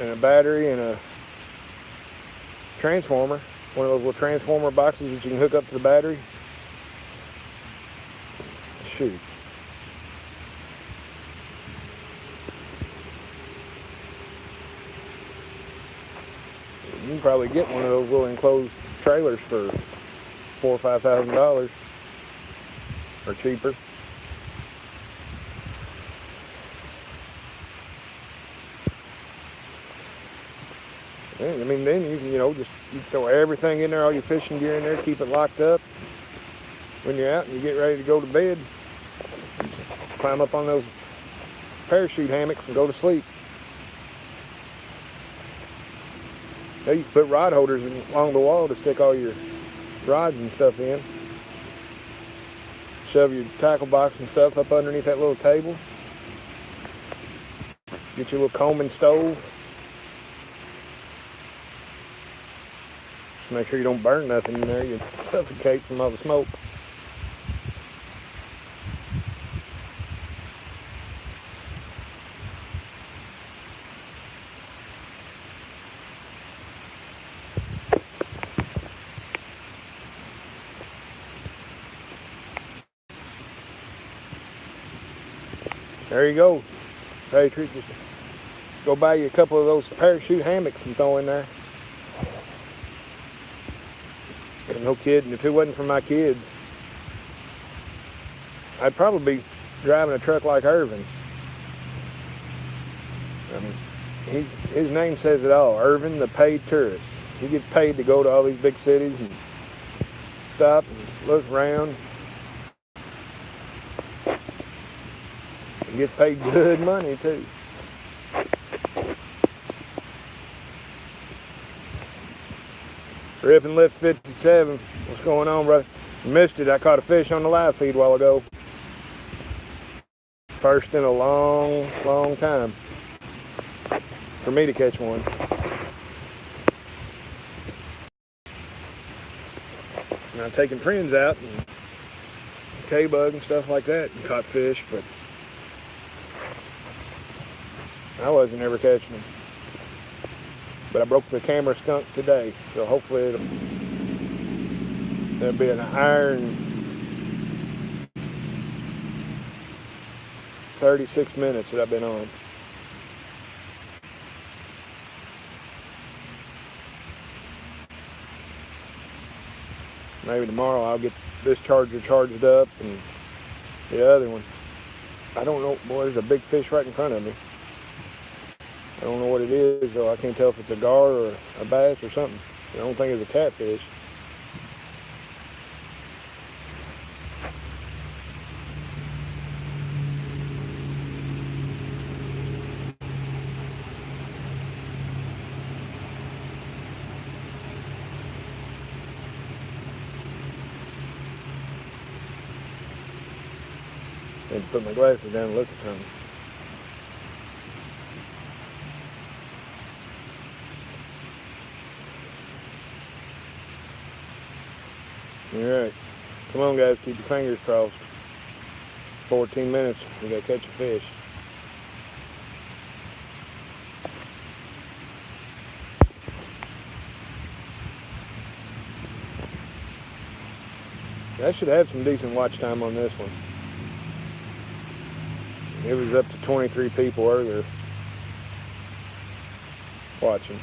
and a battery and a transformer, one of those little transformer boxes that you can hook up to the battery. Shoot. You can probably get one of those little enclosed trailers for $4,000 or $5,000 or cheaper. I mean, then you can, you throw everything in there, all your fishing gear in there, keep it locked up. When you're out and you get ready to go to bed, you just climb up on those parachute hammocks and go to sleep. Now you can put rod holders along the wall to stick all your rods and stuff in. Shove your tackle box and stuff up underneath that little table. Get your little combing stove. Just make sure you don't burn nothing in there. You suffocate from all the smoke. There you go, Patriot. Just go buy you a couple of those parachute hammocks and throw in there. And no kidding, if it wasn't for my kids, I'd probably be driving a truck like Irvin. I mean, his name says it all, Irvin the paid tourist. He gets paid to go to all these big cities and stop and look around. He gets paid good money too. Ripping Lips 57. What's going on, brother? You missed it. I caught a fish on the live feed a while ago. First in a long, long time for me to catch one. And I've taken friends out and K-Bug and stuff like that and caught fish, but I wasn't ever catching them. But I broke the camera skunk today, so hopefully there'll be an iron 36 minutes that I've been on. Maybe tomorrow I'll get this charger charged up and the other one. I don't know, boy, there's a big fish right in front of me. I don't know what it is, though. I can't tell if it's a gar or a bass or something. I don't think it's a catfish. I need to put my glasses down and look at something. Alright. Come on guys, keep your fingers crossed. 14 minutes, we gotta catch a fish. I should have some decent watch time on this one. It was up to 23 people earlier watching.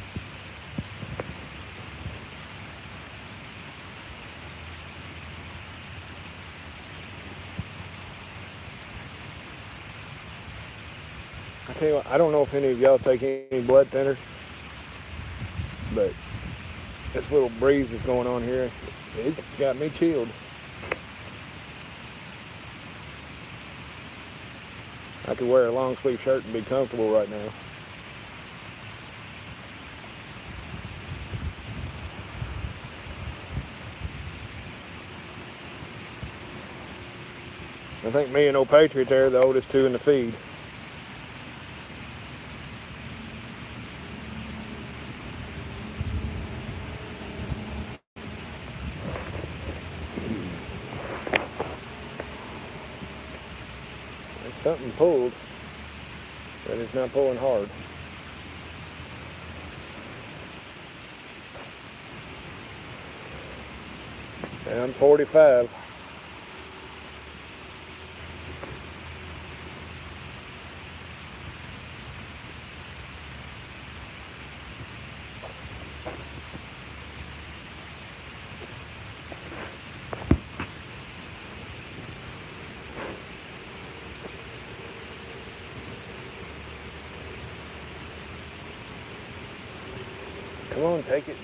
I tell you what, I don't know if any of y'all take any blood thinners, but this little breeze that's going on here, it got me chilled. I could wear a long sleeve shirt and be comfortable right now. I think me and old Patriot there are the oldest two in the feed. Something pulled, but it's not pulling hard. And I'm 45. Come on, take it,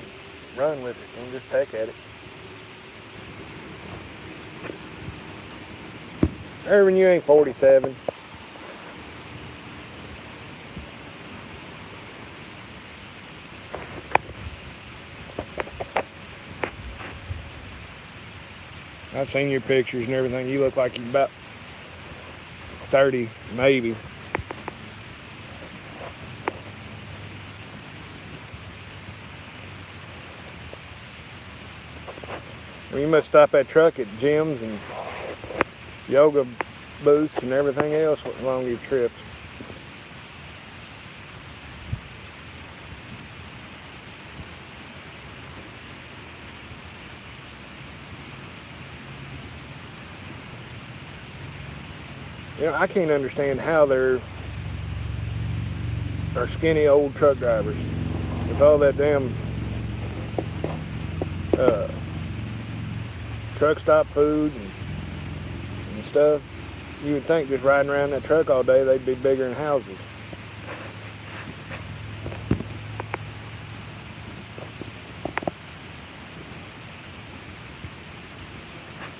run with it, don't just peck at it. Irvin, you ain't 47. I've seen your pictures and everything. You look like you're about 30, maybe. Well, you must stop that truck at gyms and yoga booths and everything else along your trips. You know, I can't understand how there are skinny old truck drivers with all that damn truck stop food and stuff. You would think just riding around that truck all day they'd be bigger than houses.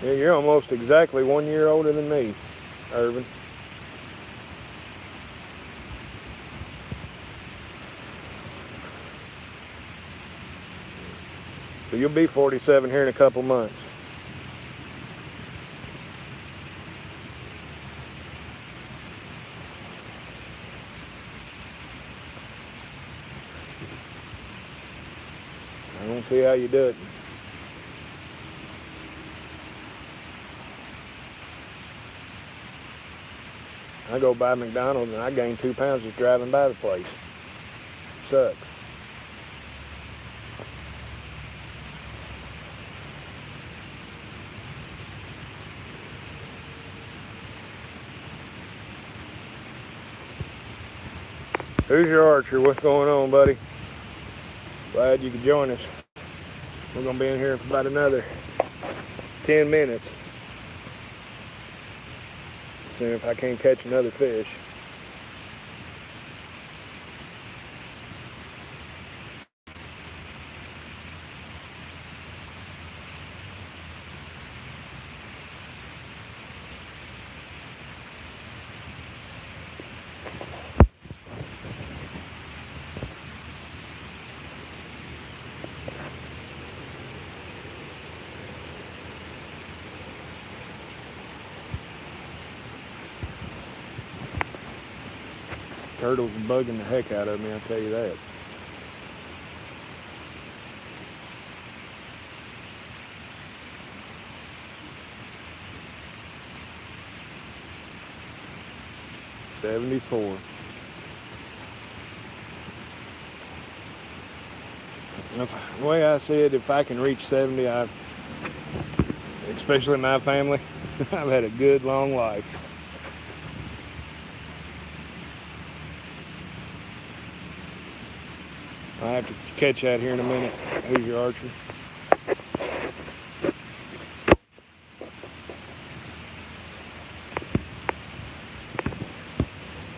Yeah, you're almost exactly 1 year older than me, Irvin. So you'll be 47 here in a couple months. I don't see how you do it. I go by McDonald's and I gain 2 pounds just driving by the place. It sucks. Who's your archer? What's going on, buddy? Glad you could join us. We're going to be in here for about another 10 minutes. Seeing if I can't catch another fish. Turtles are bugging the heck out of me, I'll tell you that. $74. The way I see it, if I can reach 70, especially my family, I've had a good long life. I'll have to catch that here in a minute. Hoosier Archery.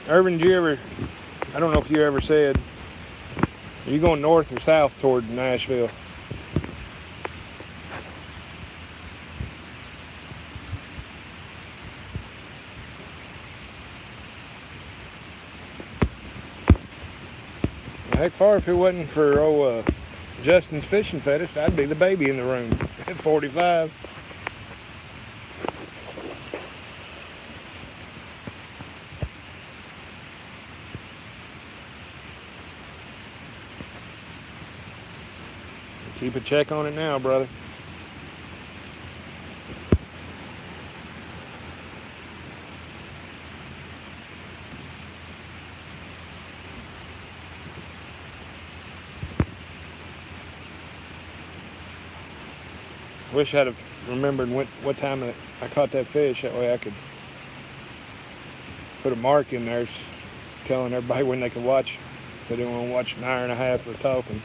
Irvin, did you ever, I don't know if you ever said, are you going north or south toward Nashville? Heck, far if it wasn't for Justin's fishing fetish, I'd be the baby in the room at 45. Keep a check on it now, brother. Wish I'd have remembered what time I caught that fish. That way I could put a mark in there telling everybody when they could watch. If they didn't want to watch an hour and a half of talking.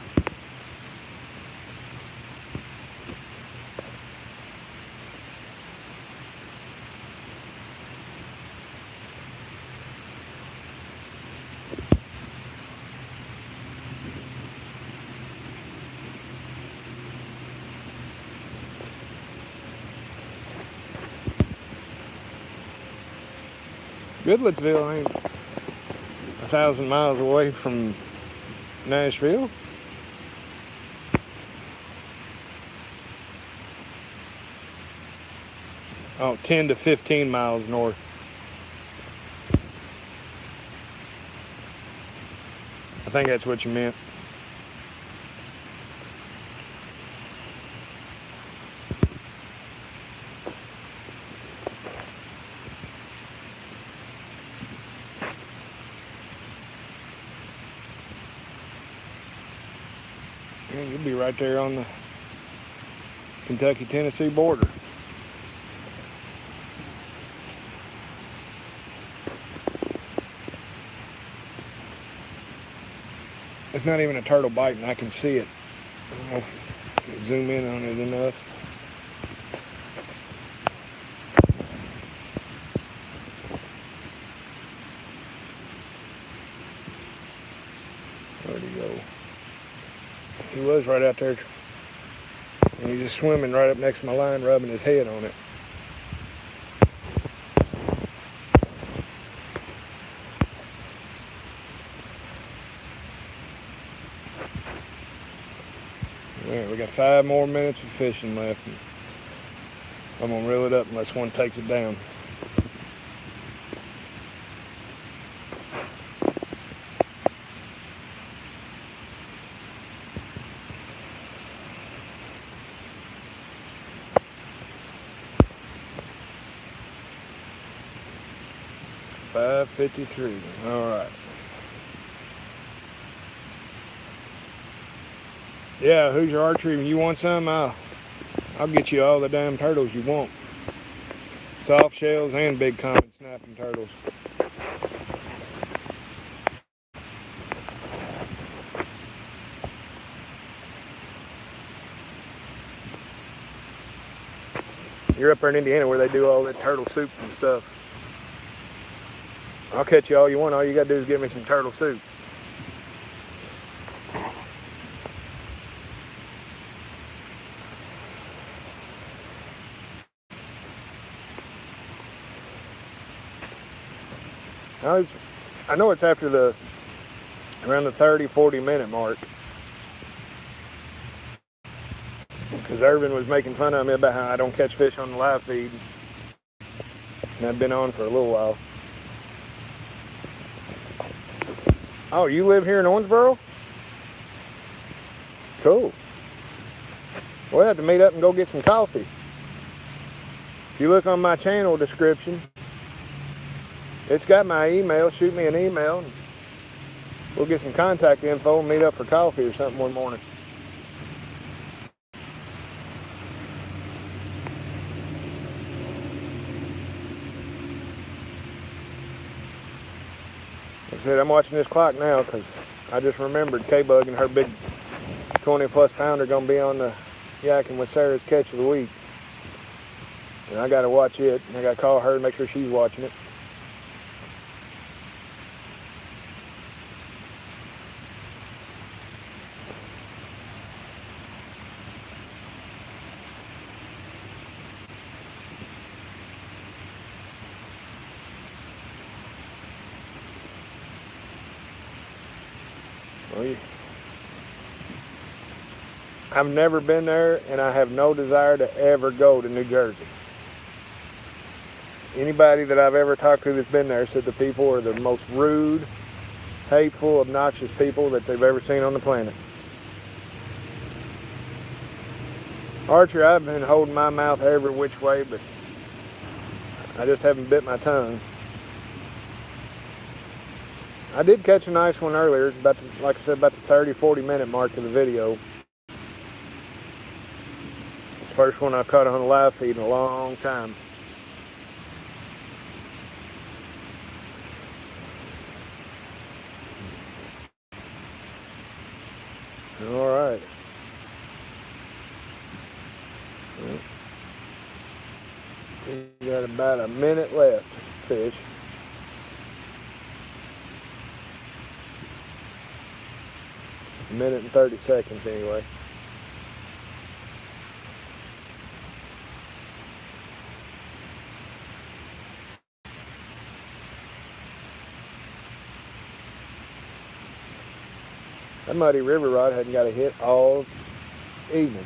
Goodlettsville ain't 1,000 miles away from Nashville. Oh, 10 to 15 miles north. I think that's what you meant. Yeah, you'll be right there on the Kentucky-Tennessee border. It's not even a turtle biting. I can see it. I don't know if I can zoom in on it enough. Where'd he go? He was right out there. And he's just swimming right up next to my line, rubbing his head on it. Alright, we got 5 more minutes of fishing left. I'm gonna reel it up unless one takes it down. $5.53. All right. Yeah, Hoosier Archery, if you want some, I'll get you all the damn turtles you want. Soft shells and big common snapping turtles. You're up there in Indiana where they do all that turtle soup and stuff. I'll catch you all you want. All you gotta do is give me some turtle soup. I know it's after around the 30-40 minute mark. Because Irvin was making fun of me about how I don't catch fish on the live feed. And I've been on for a little while. Oh, you live here in Owensboro? Cool. We'll have to meet up and go get some coffee. If you look on my channel description, it's got my email. Shoot me an email and we'll get some contact info and meet up for coffee or something one morning. Like I said, I'm watching this clock now because I just remembered K-Bug and her big 20-plus pounder going to be on the Yakking with Sarah's catch of the week. And I got to watch it. I got to call her and make sure she's watching it. Well, I've never been there, and I have no desire to ever go to New Jersey. Anybody that I've ever talked to that's been there said the people are the most rude, hateful, obnoxious people that they've ever seen on the planet. Archer, I've been holding my mouth every which way, but I just haven't bit my tongue. I did catch a nice one earlier, like I said, about the 30-40 minute mark of the video. It's the first one I caught on a live feed in a long time. All right. We got about a minute left to fish. A minute and 30 seconds anyway. That Muddy River rod hadn't got a hit all evening.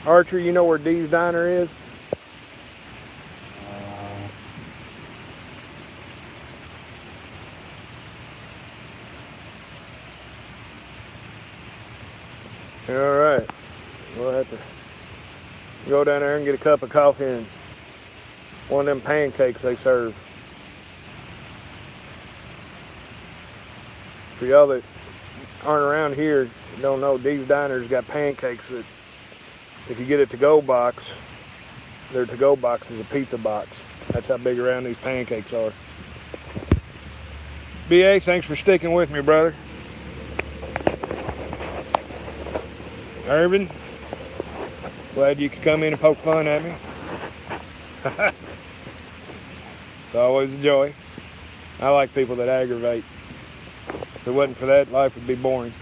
Archer, you know where Dee's Diner is? All right. We'll have to go down there and get a cup of coffee and one of them pancakes they serve. For y'all that aren't around here, don't know, Dee's Diner's got pancakes that if you get a to-go box, their to-go box is a pizza box. That's how big around these pancakes are. B.A., thanks for sticking with me, brother. Irvin, glad you could come in and poke fun at me. It's always a joy. I like people that aggravate. If it wasn't for that, life would be boring.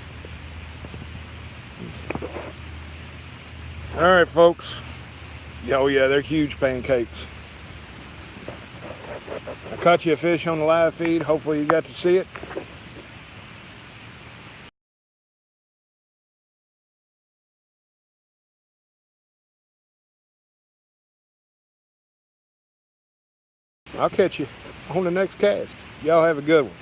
All right, folks. Oh yeah, they're huge pancakes. I caught you a fish on the live feed. Hopefully you got to see it. I'll catch you on the next cast. Y'all have a good one.